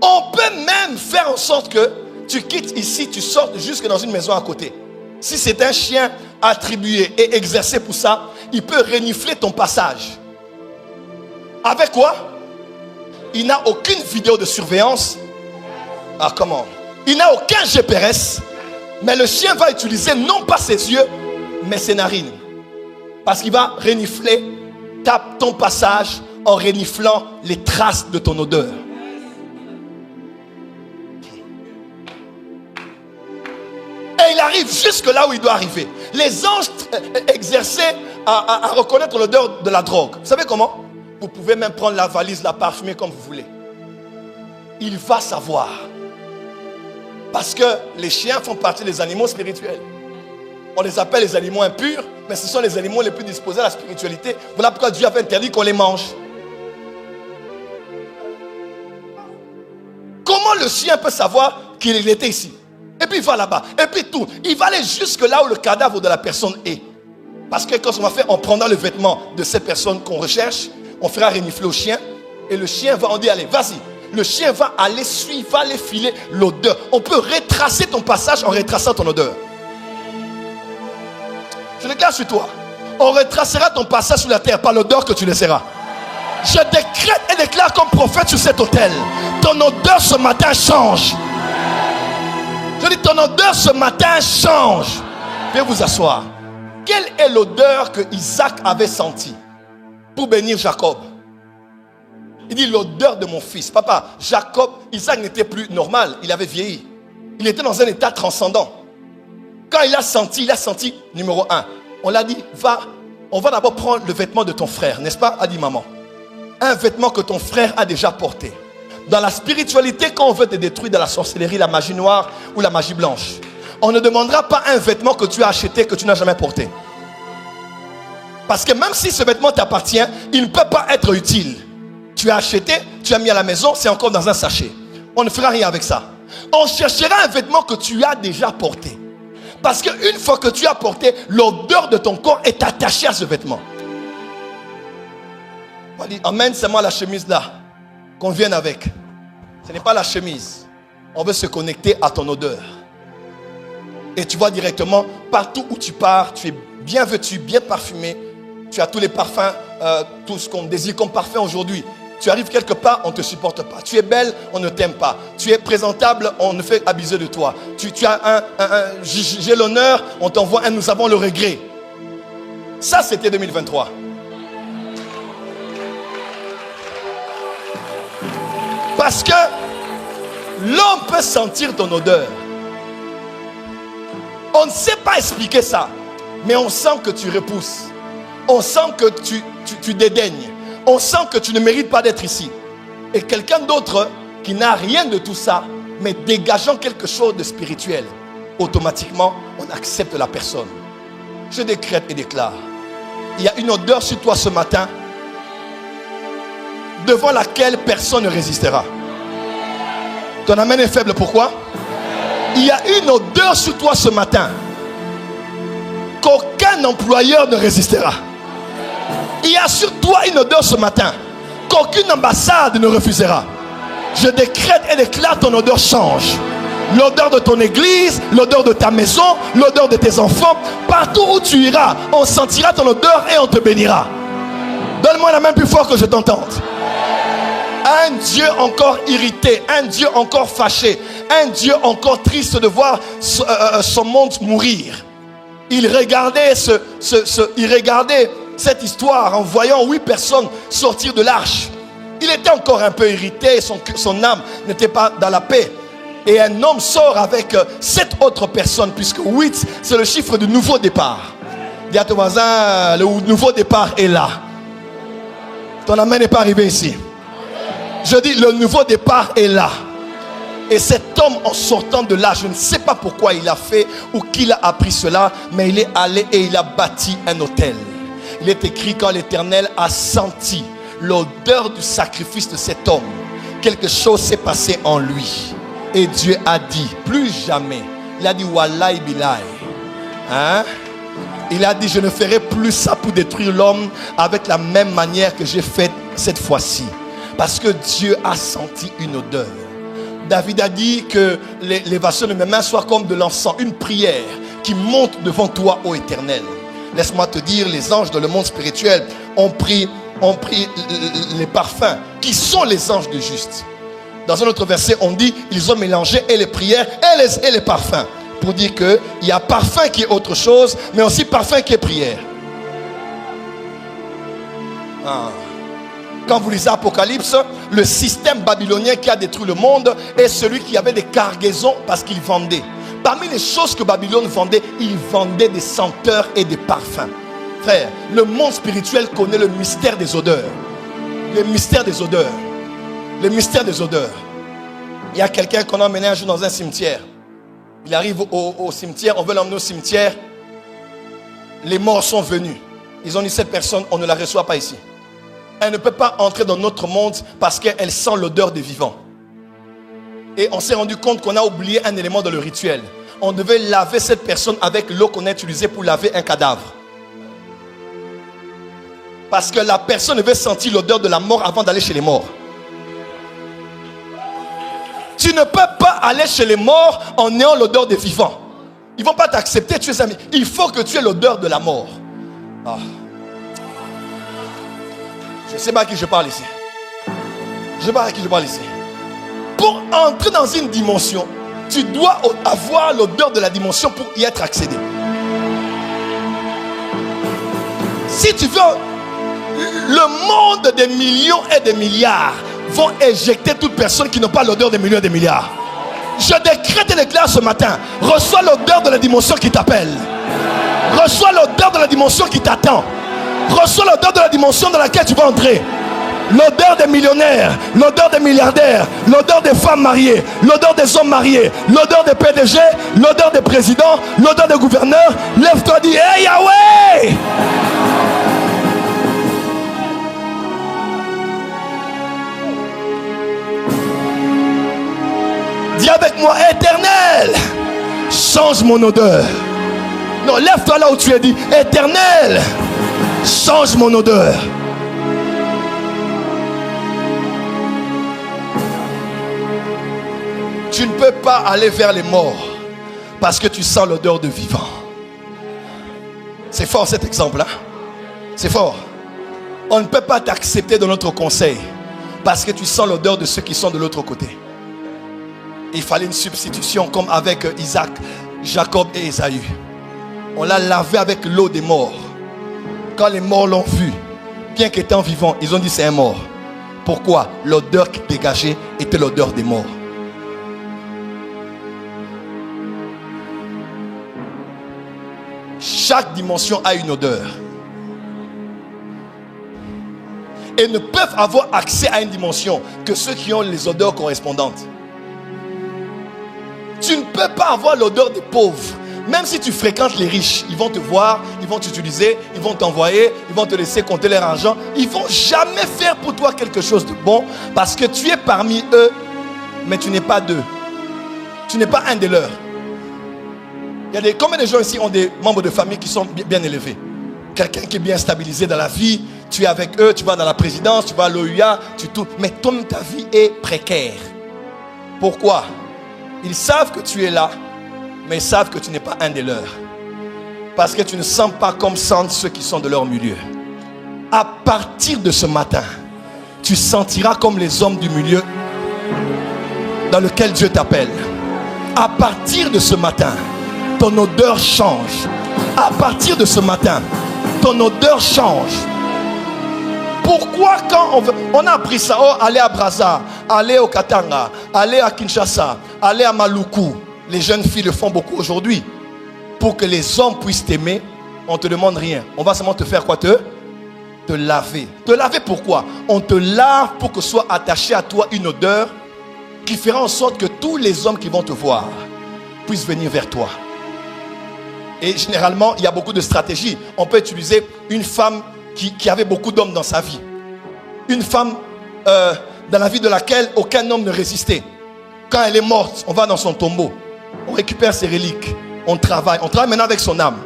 On peut même faire en sorte que tu quittes ici, tu sortes jusque dans une maison à côté. Si c'est un chien attribué et exercé pour ça, il peut renifler ton passage. Avec quoi? Il n'a aucune vidéo de surveillance. Ah, comment? Il n'a aucun GPS. Mais le chien va utiliser non pas ses yeux, mais ses narines. Parce qu'il va renifler ton passage en reniflant les traces de ton odeur. Et il arrive jusque là où il doit arriver. Les anges exerçaient à reconnaître l'odeur de la drogue. Vous savez comment? Vous pouvez même prendre la valise, la parfumer comme vous voulez. Il va savoir. Parce que les chiens font partie des animaux spirituels. On les appelle les animaux impurs, mais ce sont les animaux les plus disposés à la spiritualité. Voilà pourquoi Dieu avait interdit qu'on les mange. Comment le chien peut savoir qu'il était ici? Et puis il va là-bas, et puis tout. Il va aller jusque là où le cadavre de la personne est. Parce que quand on va faire, on prendra le vêtement de cette personne qu'on recherche, on fera renifler au chien, et le chien va, on dit allez, vas-y. Le chien va aller suivre, va aller filer l'odeur. On peut retracer ton passage en retraçant ton odeur. Je déclare sur toi, on retracera ton passage sur la terre par l'odeur que tu laisseras. Je décrète et déclare comme prophète sur cet autel, ton odeur ce matin change. Je dis ton odeur ce matin change. Veuillez vous asseoir. Quelle est l'odeur que Isaac avait sentie pour bénir Jacob? Il dit l'odeur de mon fils. Papa, Isaac n'était plus normal. Il avait vieilli. Il était dans un état transcendant. Quand il a senti numéro 1. On l'a dit, on va d'abord prendre le vêtement de ton frère, n'est-ce pas? A dit maman. Un vêtement que ton frère a déjà porté. Dans la spiritualité, quand on veut te détruire dans la sorcellerie, la magie noire ou la magie blanche, on ne demandera pas un vêtement que tu as acheté, que tu n'as jamais porté. Parce que même si ce vêtement t'appartient, il ne peut pas être utile. Tu as acheté, tu as mis à la maison, c'est encore dans un sachet. On ne fera rien avec ça. On cherchera un vêtement que tu as déjà porté. Parce qu'une fois que tu as porté, l'odeur de ton corps est attachée à ce vêtement. On dit, emmène seulement la chemise là, qu'on vienne avec. Ce n'est pas la chemise. On veut se connecter à ton odeur. Et tu vois directement, partout où tu pars, tu es bien vêtu, bien parfumé. Tu as tous les parfums, tout ce qu'on désire comme parfum aujourd'hui. Tu arrives quelque part, on ne te supporte pas. Tu es belle, on ne t'aime pas. Tu es présentable, on ne fait abuser de toi. Tu as j'ai l'honneur, on t'envoie un nous avons le regret. Ça, c'était 2023. Parce que l'homme peut sentir ton odeur. On ne sait pas expliquer ça, mais on sent que tu repousses. On sent que tu dédaignes. On sent que tu ne mérites pas d'être ici. Et quelqu'un d'autre qui n'a rien de tout ça, mais dégageant quelque chose de spirituel, automatiquement, on accepte la personne. Je décrète et déclare. Il y a une odeur sur toi ce matin devant laquelle personne ne résistera. Ton amen est faible, pourquoi? Il y a une odeur sur toi ce matin qu'aucun employeur ne résistera. Il y a sur toi une odeur ce matin qu'aucune ambassade ne refusera. Je décrète et déclare ton odeur change. L'odeur de ton église, l'odeur de ta maison, l'odeur de tes enfants. Partout où tu iras, on sentira ton odeur et on te bénira. Donne-moi la main plus fort que je t'entende. Un Dieu encore irrité, un Dieu encore fâché, un Dieu encore triste de voir son monde mourir. Il regardait cette histoire en voyant 8 personnes sortir de l'arche. Il était encore un peu irrité, son âme n'était pas dans la paix. Et un homme sort avec 7 autres personnes, puisque 8 c'est le chiffre du nouveau départ. Dis à ton voisin, le nouveau départ est là. Ton amen n'est pas arrivé ici. Je dis, le nouveau départ est là. Et cet homme, en sortant de là, je ne sais pas pourquoi il a fait ou qui a appris cela, mais il est allé et il a bâti un autel. Il est écrit, quand l'Éternel a senti l'odeur du sacrifice de cet homme, quelque chose s'est passé en lui. Et Dieu a dit, plus jamais. Il a dit, Wallahi Bilai. Hein? Il a dit, je ne ferai plus ça pour détruire l'homme avec la même manière que j'ai fait cette fois-ci. Parce que Dieu a senti une odeur. David a dit que les vassaux de mes mains soient comme de l'encens, une prière qui monte devant toi, ô Éternel. Laisse-moi te dire, les anges dans le monde spirituel ont pris les parfums qui sont les anges de juste. Dans un autre verset, on dit, ils ont mélangé et les prières et les parfums. Pour dire qu'il y a parfum qui est autre chose, mais aussi parfum qui est prière. Quand vous lisez Apocalypse, le système babylonien qui a détruit le monde est celui qui avait des cargaisons parce qu'il vendait. Parmi les choses que Babylone vendait, il vendait des senteurs et des parfums. Frère, le monde spirituel connaît le mystère des odeurs. Le mystère des odeurs. Le mystère des odeurs. Il y a quelqu'un qu'on a emmené un jour dans un cimetière. Il arrive au cimetière, on veut l'emmener au cimetière. Les morts sont venus. Ils ont dit, cette personne, on ne la reçoit pas ici. Elle ne peut pas entrer dans notre monde parce qu'elle sent l'odeur des vivants. Et on s'est rendu compte qu'on a oublié un élément dans le rituel. On devait laver cette personne avec l'eau qu'on a utilisée pour laver un cadavre. Parce que la personne devait sentir l'odeur de la mort avant d'aller chez les morts. Tu ne peux pas aller chez les morts en ayant l'odeur des vivants. Ils ne vont pas t'accepter, tu es ami. Il faut que tu aies l'odeur de la mort. Je ne sais pas à qui je parle ici. Je ne sais pas à qui je parle ici. Pour entrer dans une dimension, tu dois avoir l'odeur de la dimension pour y être accédé. Si tu veux, le monde des millions et des milliards vont éjecter toute personne qui n'a pas l'odeur des millions et des milliards. Je décrète et déclare ce matin, reçois l'odeur de la dimension qui t'appelle. Reçois l'odeur de la dimension qui t'attend. Reçois l'odeur de la dimension dans laquelle tu vas entrer. L'odeur des millionnaires, l'odeur des milliardaires, l'odeur des femmes mariées, l'odeur des hommes mariés, l'odeur des PDG, l'odeur des présidents, l'odeur des gouverneurs. Lève-toi, dis, hey Yahweh! Dis avec moi, Éternel, change mon odeur. Non, lève-toi là où tu es, dit, Éternel, change mon odeur. Tu ne peux pas aller vers les morts parce que tu sens l'odeur de vivant. C'est fort cet exemple, hein? C'est fort. On ne peut pas t'accepter dans notre conseil parce que tu sens l'odeur de ceux qui sont de l'autre côté. Il fallait une substitution comme avec Isaac, Jacob et Ésaü. On l'a lavé avec l'eau des morts. Quand les morts l'ont vu, bien qu'étant vivant, ils ont dit c'est un mort. Pourquoi? L'odeur qui dégageait était l'odeur des morts. Chaque dimension a une odeur. Et ne peuvent avoir accès à une dimension que ceux qui ont les odeurs correspondantes. Tu ne peux pas avoir l'odeur des pauvres. Même si tu fréquentes les riches, ils vont te voir, ils vont t'utiliser, ils vont t'envoyer, ils vont te laisser compter leur argent. Ils ne vont jamais faire pour toi quelque chose de bon parce que tu es parmi eux, mais tu n'es pas d'eux. Tu n'es pas un de leurs. Combien de gens ici ont des membres de famille qui sont bien élevés? Quelqu'un qui est bien stabilisé dans la vie, tu es avec eux, tu vas dans la présidence, tu vas à l'OUA, mais toi, ta vie est précaire. Pourquoi? Ils savent que tu es là, mais ils savent que tu n'es pas un des leurs. Parce que tu ne sens pas comme sentent ceux qui sont de leur milieu. À partir de ce matin, tu sentiras comme les hommes du milieu dans lequel Dieu t'appelle. À partir de ce matin, ton odeur change. À partir de ce matin, ton odeur change. Pourquoi quand on a appris ça, aller à Brazza, aller au Katanga, aller à Kinshasa, aller à Maluku, les jeunes filles le font beaucoup aujourd'hui. Pour que les hommes puissent t'aimer, on ne te demande rien. On va seulement te faire quoi? Te laver. Te laver pourquoi? On te lave pour que soit attachée à toi une odeur qui fera en sorte que tous les hommes qui vont te voir puissent venir vers toi. Et généralement, il y a beaucoup de stratégies. On peut utiliser une femme qui avait beaucoup d'hommes dans sa vie. Une femme dans la vie de laquelle aucun homme ne résistait. Quand elle est morte, on va dans son tombeau. On récupère ses reliques. On travaille maintenant avec son âme.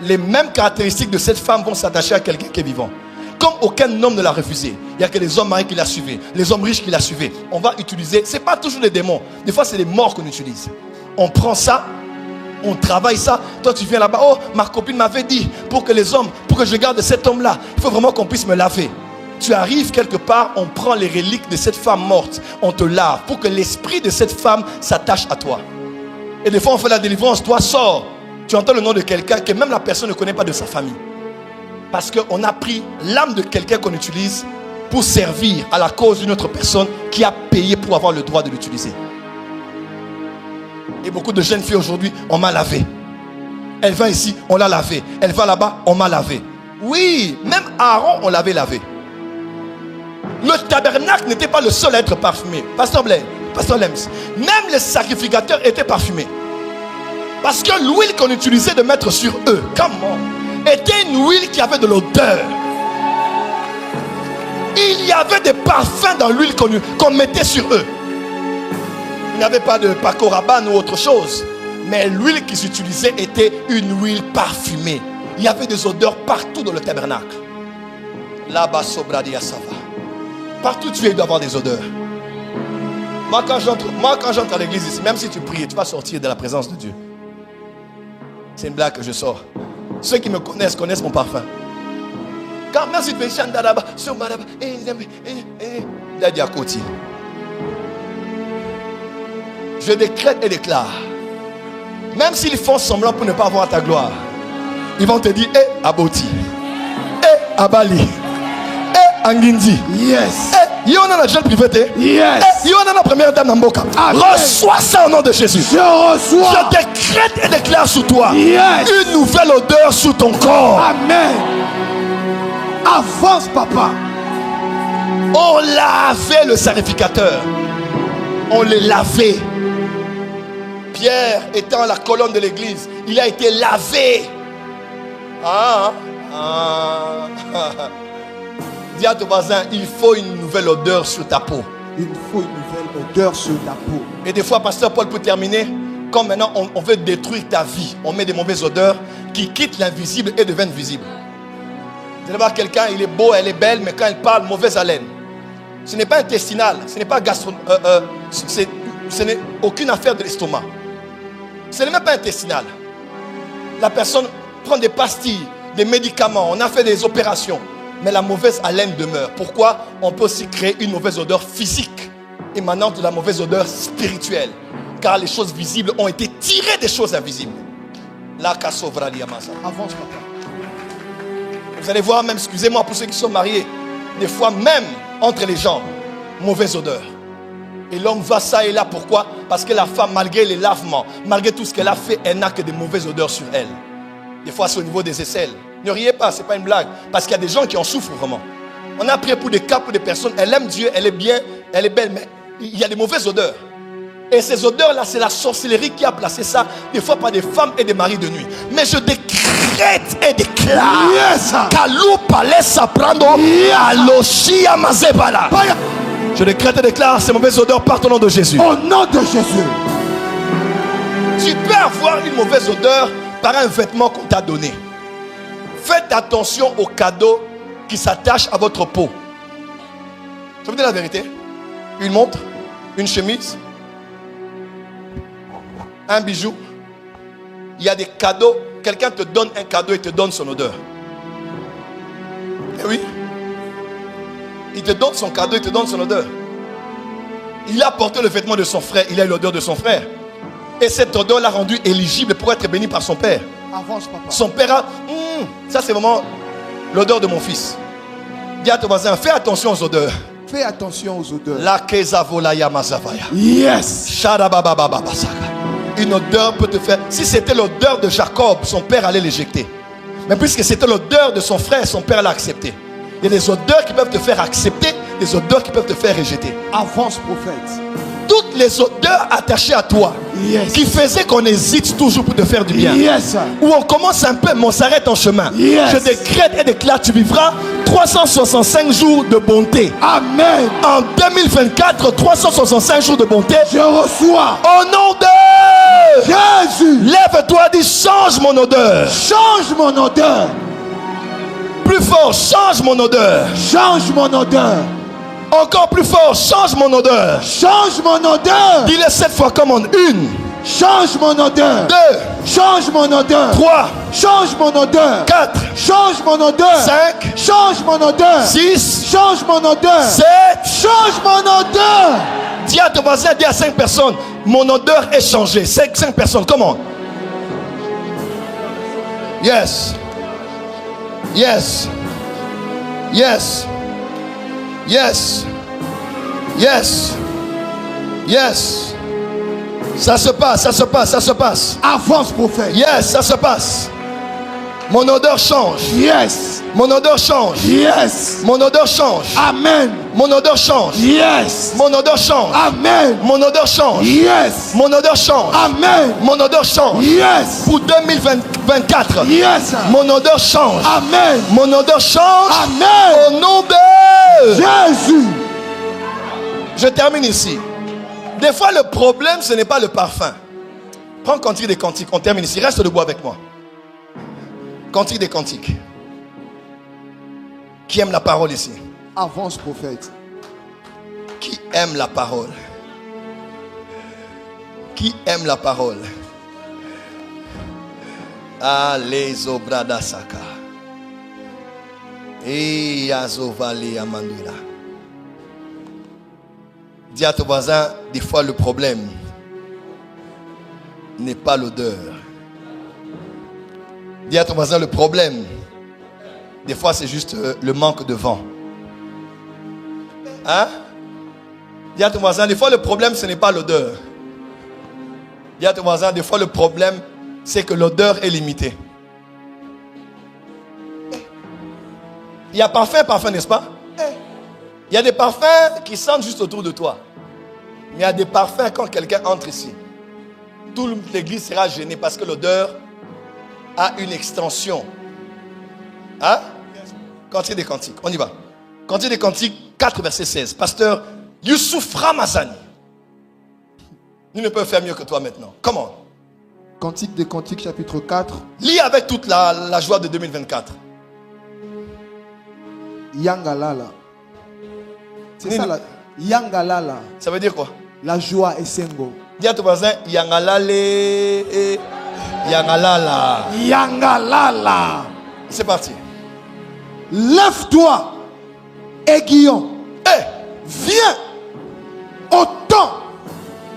Les mêmes caractéristiques de cette femme vont s'attacher à quelqu'un qui est vivant. Comme aucun homme ne l'a refusé, il n'y a que les hommes mariés qui la suivaient, les hommes riches qui la suivaient. On va utiliser, ce n'est pas toujours des démons, des fois c'est les morts qu'on utilise. On prend ça, on travaille ça. Toi tu viens là-bas, oh ma copine m'avait dit, pour que les hommes, pour que je garde cet homme-là, il faut vraiment qu'on puisse me laver. Tu arrives quelque part, on prend les reliques de cette femme morte, on te lave pour que l'esprit de cette femme s'attache à toi. Et des fois on fait la délivrance, toi sors. Tu entends le nom de quelqu'un que même la personne ne connaît pas de sa famille. Parce qu'on a pris l'âme de quelqu'un qu'on utilise pour servir à la cause d'une autre personne qui a payé pour avoir le droit de l'utiliser. Et beaucoup de jeunes filles aujourd'hui, on m'a lavé. Elle va ici, on l'a lavé. Elle va là-bas, on m'a lavé. Oui, même Aaron, on l'avait lavé. Le tabernacle n'était pas le seul à être parfumé. Pasteur Blaise, Pasteur Lems, même les sacrificateurs étaient parfumés. Parce que l'huile qu'on utilisait de mettre sur eux, comment, était une huile qui avait de l'odeur. Il y avait des parfums dans l'huile qu'on mettait sur eux. Il n'y avait pas de Paco Rabanne ou autre chose. Mais l'huile qu'ils utilisaient était une huile parfumée. Il y avait des odeurs partout dans le tabernacle. Là-bas, Sobradia Sava. Partout où tu es, il doit y avoir des odeurs. Moi, quand j'entre à l'église ici, même si tu pries, tu vas sortir de la présence de Dieu. C'est une blague que je sors. Ceux qui me connaissent mon parfum. Quand même si tu fais Chandaraba, Somaraba, Dadiakoti. Je décrète et déclare. Même s'ils font semblant pour ne pas avoir ta gloire, ils vont te dire, Aboti, Abali, Angindi. Yes. Yona la jeune privée. Yes. Yona la première dame d'Amboka. Reçois ça au nom de Jésus. Je reçois. Je décrète et déclare sur toi Yes. une nouvelle odeur sous ton corps. Amen. Avance, papa. On lavait le sacrificateur. On le lavait. Pierre étant la colonne de l'église, il a été lavé. Dis à ton voisin, il faut une nouvelle odeur sur ta peau. Il faut une nouvelle odeur sur ta peau. Et des fois, pasteur Paul, pour terminer, comme maintenant on veut détruire ta vie, on met des mauvaises odeurs qui quittent l'invisible et deviennent visibles. Vous allez voir quelqu'un, il est beau, elle est belle, mais quand elle parle, mauvaise haleine. Ce n'est pas intestinal, ce n'est pas ce n'est aucune affaire de l'estomac. Ce n'est même pas intestinal. La personne prend des pastilles, des médicaments, on a fait des opérations, mais la mauvaise haleine demeure. Pourquoi? On peut aussi créer une mauvaise odeur physique émanant de la mauvaise odeur spirituelle, car les choses visibles ont été tirées des choses invisibles. La kasovra diamasa. Avance, papa. Vous allez voir, même, excusez-moi pour ceux qui sont mariés, des fois même entre les gens, mauvaise odeur. Et l'homme va ça et là, pourquoi? Parce que la femme, malgré les lavements, malgré tout ce qu'elle a fait, elle n'a que des mauvaises odeurs sur elle. Des fois c'est au niveau des aisselles. Ne riez pas, ce n'est pas une blague. Parce qu'il y a des gens qui en souffrent vraiment. On a prié pour des cas, pour des personnes, elle aime Dieu, elle est bien, elle est belle, mais il y a des mauvaises odeurs. Et ces odeurs-là, c'est la sorcellerie qui a placé ça, des fois par des femmes et des maris de nuit. Mais je décrète et déclare. Yes. Je décrète et déclare, ces mauvaises odeurs partent au nom de Jésus. Au nom de Jésus. Tu peux avoir une mauvaise odeur par un vêtement qu'on t'a donné. Faites attention aux cadeaux qui s'attachent à votre peau. Je vous dis la vérité. Une montre, une chemise, un bijou. Il y a des cadeaux. Quelqu'un te donne un cadeau et te donne son odeur. Eh oui. Il te donne son cadeau et te donne son odeur. Il a porté le vêtement de son frère. Il a eu l'odeur de son frère. Et cette odeur l'a rendu éligible pour être béni par son père. Avance, papa. Son père a... ça c'est vraiment l'odeur de mon fils. Dis à ton voisin, fais attention aux odeurs. Fais attention aux odeurs. La kezavolaya mazavaya. Yes. Shadababababasaka. Une odeur peut te faire... Si c'était l'odeur de Jacob, son père allait l'éjecter. Mais puisque c'était l'odeur de son frère, son père l'a accepté. Il y a des odeurs qui peuvent te faire accepter, des odeurs qui peuvent te faire rejeter. Avance, prophète. Toutes les odeurs attachées à toi, Yes. qui faisaient qu'on hésite toujours pour te faire du bien. Yes. Où on commence un peu, mais on s'arrête en chemin. Yes. Je décrète et déclare, tu vivras 365 jours de bonté. Amen. En 2024, 365 jours de bonté. Je reçois. Au nom de Jésus. Lève-toi, dis change mon odeur. Change mon odeur. Plus fort, change mon odeur. Change mon odeur. Encore plus fort, change mon odeur. Change mon odeur. Dis-le 7 fois comme en 1, 2, Change mon odeur. Change mon odeur. 3, Change mon odeur. 4, Change mon odeur. 5, Change mon odeur. 6, Change mon odeur. 7. Change mon odeur. Dis à ton voisin, dis à 5 personnes, mon odeur est changée. 5 personnes, comment? Yes. Yes. Yes. Yes. Yes. Yes. Ça se passe, ça se passe, ça se passe. Avance, prophète. Yes, ça se passe. Mon odeur change. Yes. Mon odeur change. Yes. Mon odeur change. Amen. Mon odeur change. Yes. Mon odeur change. Amen. Mon odeur change. Yes. Mon odeur change. Amen. Mon odeur change. Yes. Pour 2024. Yes. Mon odeur change. Amen. Mon odeur change. Amen. Au nom de Jésus. Je termine ici. Des fois, le problème, ce n'est pas le parfum. Prends Cantique des Cantiques. On termine ici. Reste debout avec moi. Cantique des Cantiques. Qui aime la parole ici? Avance, prophète. Qui aime la parole? Qui aime la parole? Allez, obrada saka. Et azovali amandula. Dis à ton voisin, des fois le problème n'est pas l'odeur. Dis à ton voisin, le problème, des fois c'est juste le manque de vent. Hein? Dis à ton voisin, des fois le problème ce n'est pas l'odeur. Dis à ton voisin, des fois le problème c'est que l'odeur est limitée. Il y a parfum, n'est-ce pas? Il y a des parfums qui sentent juste autour de toi. Mais il y a des parfums quand quelqu'un entre ici. Toute l'église sera gênée parce que l'odeur a une extension. Hein? Cantique des Cantiques, on y va. Cantique des Cantiques 4 verset 16. Pasteur Youssouf Ramazani. Nous ne pouvons faire mieux que toi maintenant. Comment? Cantique des Cantiques chapitre 4. Lis avec toute la joie de 2024. Yangalala. C'est ça la Yangalala. Ça veut dire quoi? La joie est Sengo. Dis à ton voisin, Yangalale et Yangalala. Yangalala. C'est parti. Lève-toi, aiguillon. Hey! Viens au temps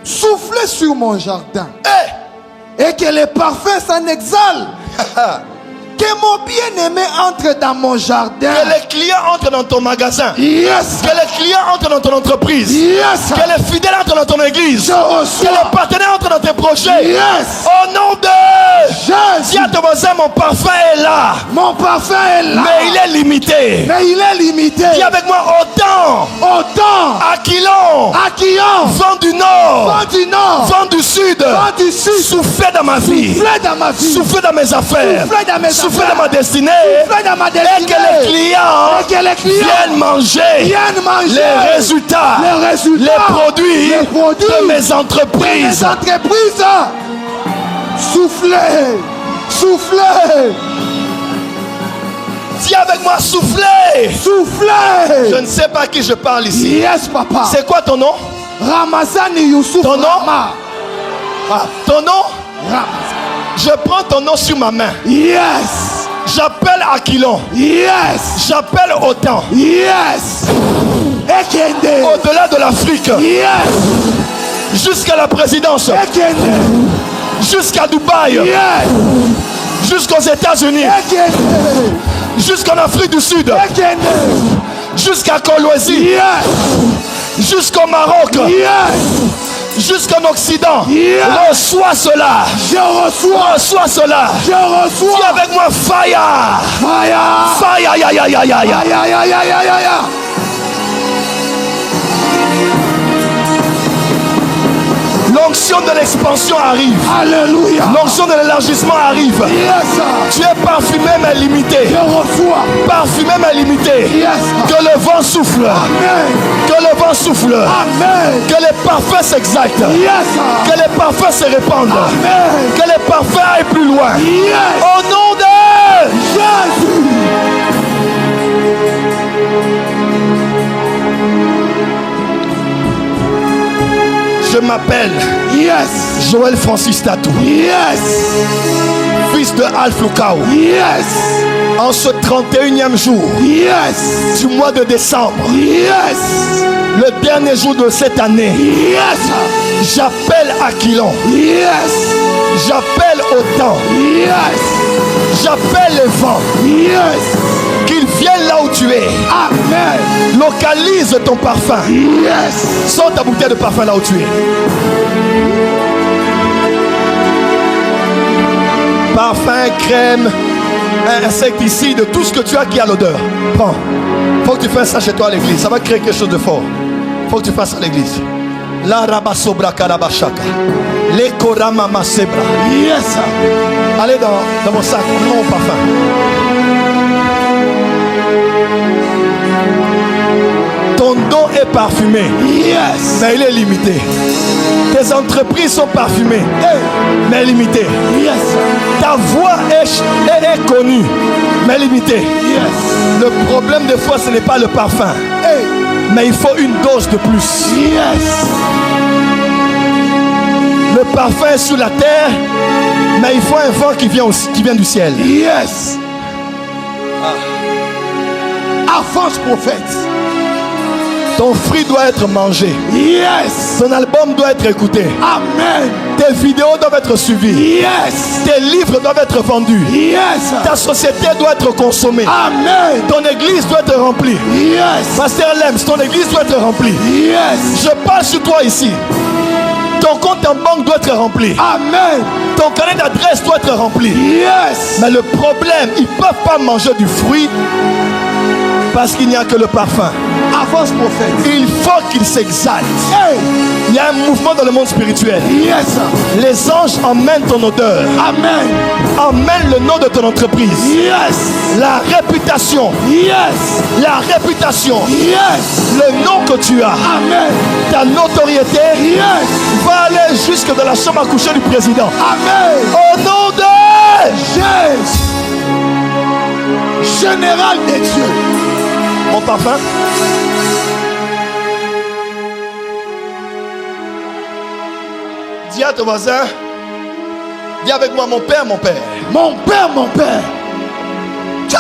souffler sur mon jardin. Hey! Et que les parfums s'en exhalent. Que mon bien-aimé entre dans mon jardin. Que les clients entrent dans ton magasin. Yes. Que les clients entrent dans ton entreprise. Yes. Que les fidèles entrent dans ton église. Je reçois. Que les partenaires entrent dans tes projets. Yes. Au nom de Jésus. Dis à ton voisin, mon parfum est là. Mon parfum est là. Mais il est limité. Mais il est limité. Dis avec moi, autant. Autant. Aquilon. Aquillon. Vent du nord. Vent du nord. Vent du sud. Vent du sud. Soufflez dans ma vie. Soufflez dans ma vie. Soufflez dans mes affaires. Soufflez dans mes Soufflez affaires. dans ma destinée. Soufflez dans ma Et destinée. que les clients Et que les clients viennent manger viennent manger les résultats, les résultats, les produits les produits de mes de entreprises. mes entreprises. Soufflez. Soufflez. Dis avec moi, soufflez. Soufflez. Je ne sais pas à qui je parle ici. Yes, papa. C'est quoi ton nom? Ramazani Youssouf. Ton nom? Rama. Ah, ton nom? Ramazani. Je prends ton nom sur ma main. Yes. J'appelle Aquilon. Yes. J'appelle Autant. Yes. Ekende. Au-delà de l'Afrique. Yes. Jusqu'à la présidence. Ekende. Jusqu'à Dubaï. Yes. Jusqu'aux États-Unis. Ekende. Jusqu'en Afrique du Sud. Ekende. Jusqu'à Kolwezi. Yes. Jusqu'au Maroc. Yes. Jusqu'en Occident. Yes. Reçois cela. Je reçois. Reçois cela. Je reçois. Dis avec moi, fire. Fire. Fire, ya, ya, ya, ya, ya. Aïe, aïe, aïe, aïe, aïe, aïe. L'onction de l'expansion arrive. Alléluia. L'onction de l'élargissement arrive. Yes. Tu es parfumé mais limité. Je reçois. Parfumé mais limité. Yes. Que le vent souffle. Amen. Que le vent souffle. Amen. Que les parfums s'exaltent. Yes. Que les parfums se répandent. Amen. Que les parfums aillent plus loin. Yes. Au nom de Jésus. Je m'appelle Yes. Joël Francis Tatou, Yes. fils de Alpha Lukao. Yes. En ce 31e jour Yes. du mois de décembre, Yes. le dernier jour de cette année, Yes. j'appelle Aquilon. Yes. J'appelle Autant. Yes. J'appelle les vents. Yes. Qu'ils viennent là où tu es. Amen. Localise ton parfum. Yes. Sors ta bouteille de parfum là où tu es. Parfum, crème, insecticide, tout ce que tu as qui a l'odeur. Prends. Faut que tu fasses ça chez toi à l'église. Ça va créer quelque chose de fort. Faut que tu fasses ça à l'église. La rabasobra karabashaka. Les koramama sebra. Yes. Allez dans mon sac, prends mon parfum. Ton don est parfumé. Yes. Mais il est limité. Tes entreprises sont parfumées, mais limitées. Yes. Ta voix est connue, mais limitée. Yes. Le problème des fois, ce n'est pas le parfum, mais il faut une dose de plus. Yes. Le parfum est sur la terre, mais il faut un vent qui vient du ciel. Yes. Avance, prophète. Ton fruit doit être mangé. Yes. Ton album doit être écouté. Amen. Tes vidéos doivent être suivies. Yes. Tes livres doivent être vendus. Yes. Ta société doit être consommée. Amen. Ton église doit être remplie. Yes. Pasteur Lems, ton église doit être remplie. Yes. Je parle sur toi ici. Ton compte en banque doit être rempli. Amen. Ton carnet d'adresse doit être rempli. Yes. Mais le problème, ils ne peuvent pas manger du fruit parce qu'il n'y a que le parfum. Avance, prophète. Il faut qu'il s'exalte. Hey. Il y a un mouvement dans le monde spirituel. Yes. Les anges emmènent ton odeur. Amen. Emmènent le nom de ton entreprise. Yes. La réputation. Yes. La réputation. Yes. Le nom que tu as. Amen. Ta notoriété. Yes. Va aller jusque dans la chambre à coucher du président. Amen. Au nom de Jésus. Général des dieux. mon parfum. Dis à ton voisin, dis avec moi, mon père, mon père. Mon père, mon père. Tcha.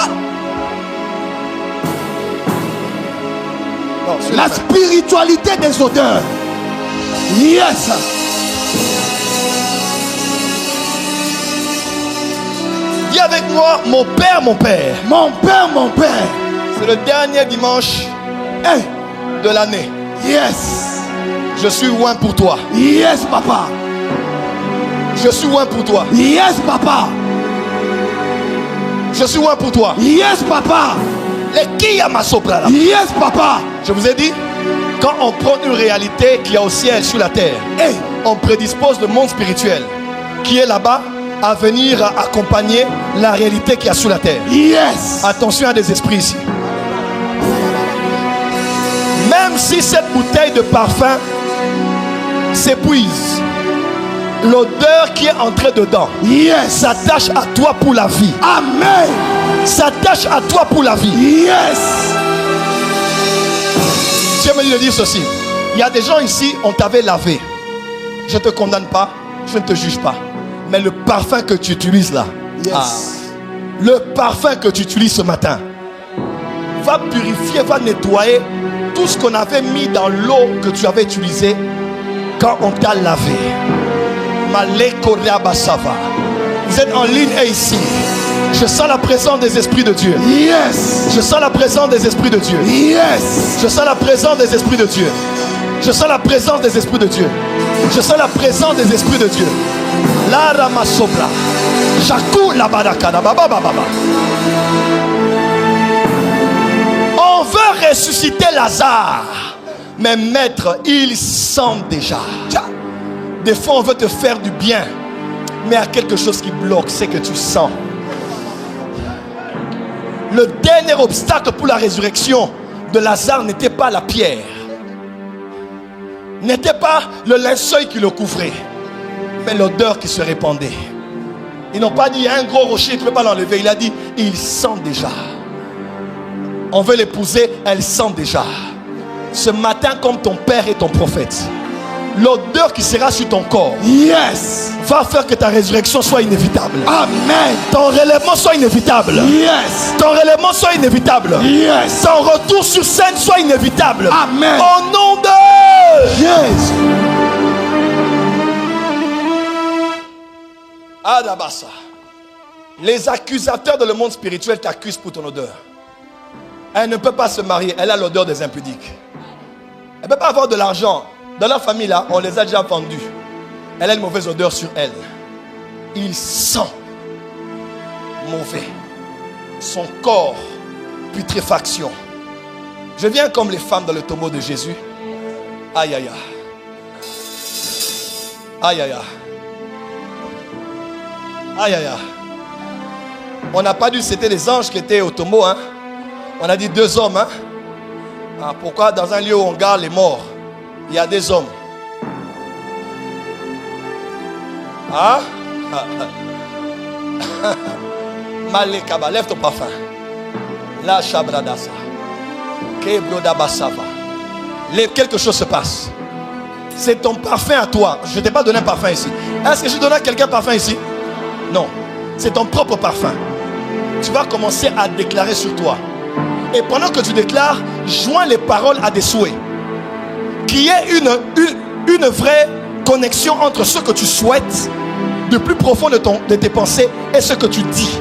Non, La spiritualité des odeurs. Yes. dis avec moi, mon père, mon père. Mon père, mon père. C'est le dernier dimanche Hey. de l'année. Yes. Je suis loin pour toi. Yes, papa. Je suis loin pour toi. Yes, papa. Je suis loin pour toi. Yes, papa. Les qui a ma sopra là. Yes, papa. Je vous ai dit, quand on prend une réalité qui a au ciel, sur la terre, Hey. on prédispose le monde spirituel qui est là-bas à venir accompagner la réalité qui a sur la terre. Yes. Attention à des esprits ici. Même si cette bouteille de parfum s'épuise, L'odeur qui est entrée dedans. Yes. S'attache à toi pour la vie. Amen. S'attache à toi pour la vie. Yes. Dieu me dit de dire ceci. Il y a des gens ici, on t'avait lavé. Je ne te condamne pas, je ne te juge pas. Mais le parfum que tu utilises là, Yes. le parfum que tu utilises ce matin, va purifier, va nettoyer tout ce qu'on avait mis dans l'eau que tu avais utilisé quand on t'a lavé. Vous êtes en ligne et ici. Je sens la présence des esprits de Dieu. Yes. Je sens la présence des esprits de Dieu. Yes. Je sens la présence des esprits de Dieu. Je sens la présence des esprits de Dieu. Je sens la présence des esprits de Dieu. La ramasobla. Jakou la badakana. Baba baba. On veut ressusciter Lazare. Mais maître, il sent déjà. Des fois, on veut te faire du bien. Mais il y a quelque chose qui bloque, c'est que tu sens. Le dernier obstacle pour la résurrection de Lazare n'était pas la pierre. N'était pas le linceul qui le couvrait. Mais l'odeur qui se répandait. Ils n'ont pas dit, il y a un gros rocher, tu ne peux pas l'enlever. Il a dit, il sent déjà. On veut l'épouser, elle sent déjà. Ce matin, comme ton père et ton prophète, l'odeur qui sera sur ton corps, Yes. va faire que ta résurrection soit inévitable. Amen. Ton relèvement soit inévitable. Yes. Ton relèvement soit inévitable. Yes. Ton retour sur scène soit inévitable. Amen. Au nom de Yes. Adabassa. Les accusateurs de le monde spirituel t'accusent pour ton odeur. Elle ne peut pas se marier. Elle a l'odeur des impudiques. Elle ne peut pas avoir de l'argent. Dans la famille là, on les a déjà vendus. Elle a une mauvaise odeur sur elle. Il sent mauvais. Son corps, putréfaction. Je viens comme les femmes dans le tombeau de Jésus. Aïe aïe aïe. Aïe aïe aïe. Aïe aïe aïe. On n'a pas dit que c'était les anges qui étaient au tombeau, hein. On a dit 2 hommes, hein. Ah, pourquoi dans un lieu où on garde les morts, il y a des hommes? Ah? Malekaba, lève ton parfum. La Shabradasa. Kebrodabasava. Quelque chose se passe. C'est ton parfum à toi. Je ne t'ai pas donné un parfum ici. Est-ce que je donne à quelqu'un un parfum ici? Non. C'est ton propre parfum. Tu vas commencer à déclarer sur toi. Et pendant que tu déclares, joins les paroles à des souhaits. Qu'il y ait une vraie connexion entre ce que tu souhaites, de plus profond de tes pensées, et ce que tu dis.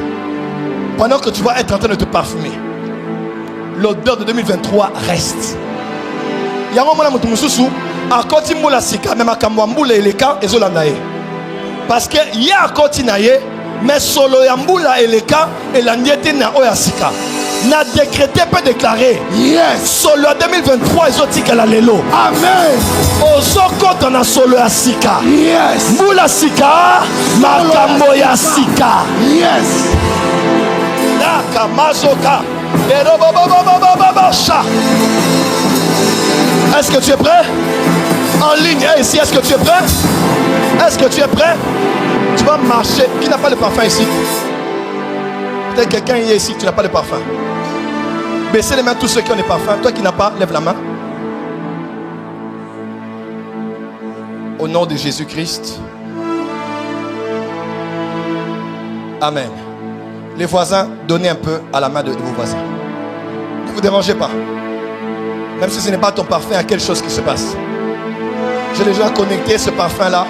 Pendant que tu vas être en train de te parfumer. L'odeur de 2023 reste. Il y a un moment où à côté de la sika, même à Kamwambula et les cas, et Zolandae. Parce que il y a à côté naye, mais solo yambula et les cas, et la niété na oyasika. N'a décrété peut déclarer. Yes. Solo 2023 exotique à la lelo. Amen. Ozoko tona solo ya sika. Yes. Mula sika, makambo ya sika. Yes. La kamazoka. Est-ce que tu es prêt? En ligne, ici, est-ce que tu es prêt? Est-ce que tu es prêt? Tu vas marcher. Qui n'a pas de parfum ici? Peut-être quelqu'un y est ici, tu n'as pas de parfum. Baissez les mains tous ceux qui ont des parfums. Toi qui n'as pas, lève la main. Au nom de Jésus-Christ. Amen. Les voisins, donnez un peu à la main de vos voisins. Ne vous dérangez pas. Même si ce n'est pas ton parfum, il y a quelque chose qui se passe. J'ai déjà connecté ce parfum-là.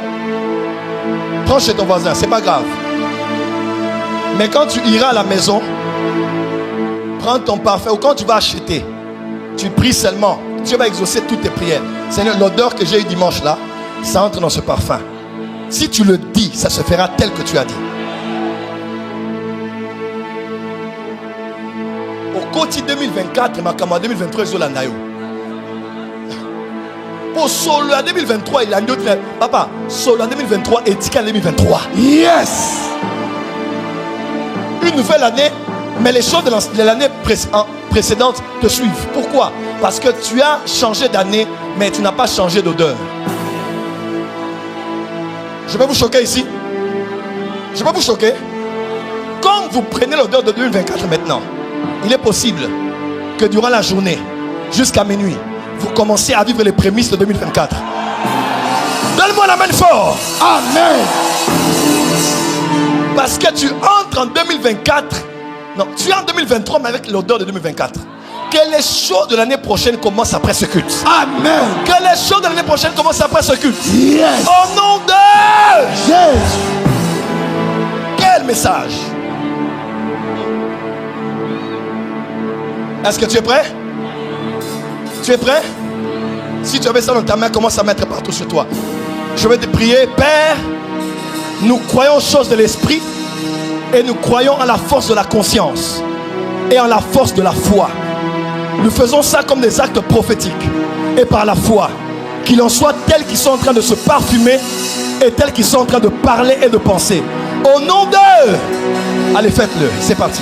Prends chez ton voisin, c'est pas grave. Mais quand tu iras à la maison, prends ton parfum. Ou quand tu vas acheter, tu pries seulement. Dieu va exaucer toutes tes prières. Seigneur, l'odeur que j'ai eu dimanche là, ça entre dans ce parfum. Si tu le dis, ça se fera tel que tu as dit. Au côté 2024, ma camarade 2023, ils ont l'andaïo. Pour solo en 2023, il a une autre. Papa, solo en 2023 et tika en 2023. Yes. Une nouvelle année, mais les choses de l'année précédente te suivent. Pourquoi? Parce que tu as changé d'année, mais tu n'as pas changé d'odeur. Je vais vous choquer ici. Je vais vous choquer. Quand vous prenez l'odeur de 2024 maintenant, il est possible que durant la journée, jusqu'à minuit, vous commencez à vivre les prémices de 2024. Donne-moi la main fort. Amen. Parce que tu entres en 2024. Non, tu es en 2023 mais avec l'odeur de 2024. Que les choses de l'année prochaine commencent après ce culte. Amen. Que les choses de l'année prochaine commencent après ce culte. Yes. Au nom de Jésus. Quel message? Est-ce que tu es prêt? Tu es prêt? Si tu avais ça dans ta main, commence à mettre partout sur toi. Je vais te prier. Père, nous croyons aux choses de l'esprit et nous croyons en la force de la conscience et en la force de la foi. Nous faisons ça comme des actes prophétiques et par la foi. Qu'il en soit tels qui sont en train de se parfumer et tels qui sont en train de parler et de penser. Au nom d'eux. Allez, faites-le. C'est parti.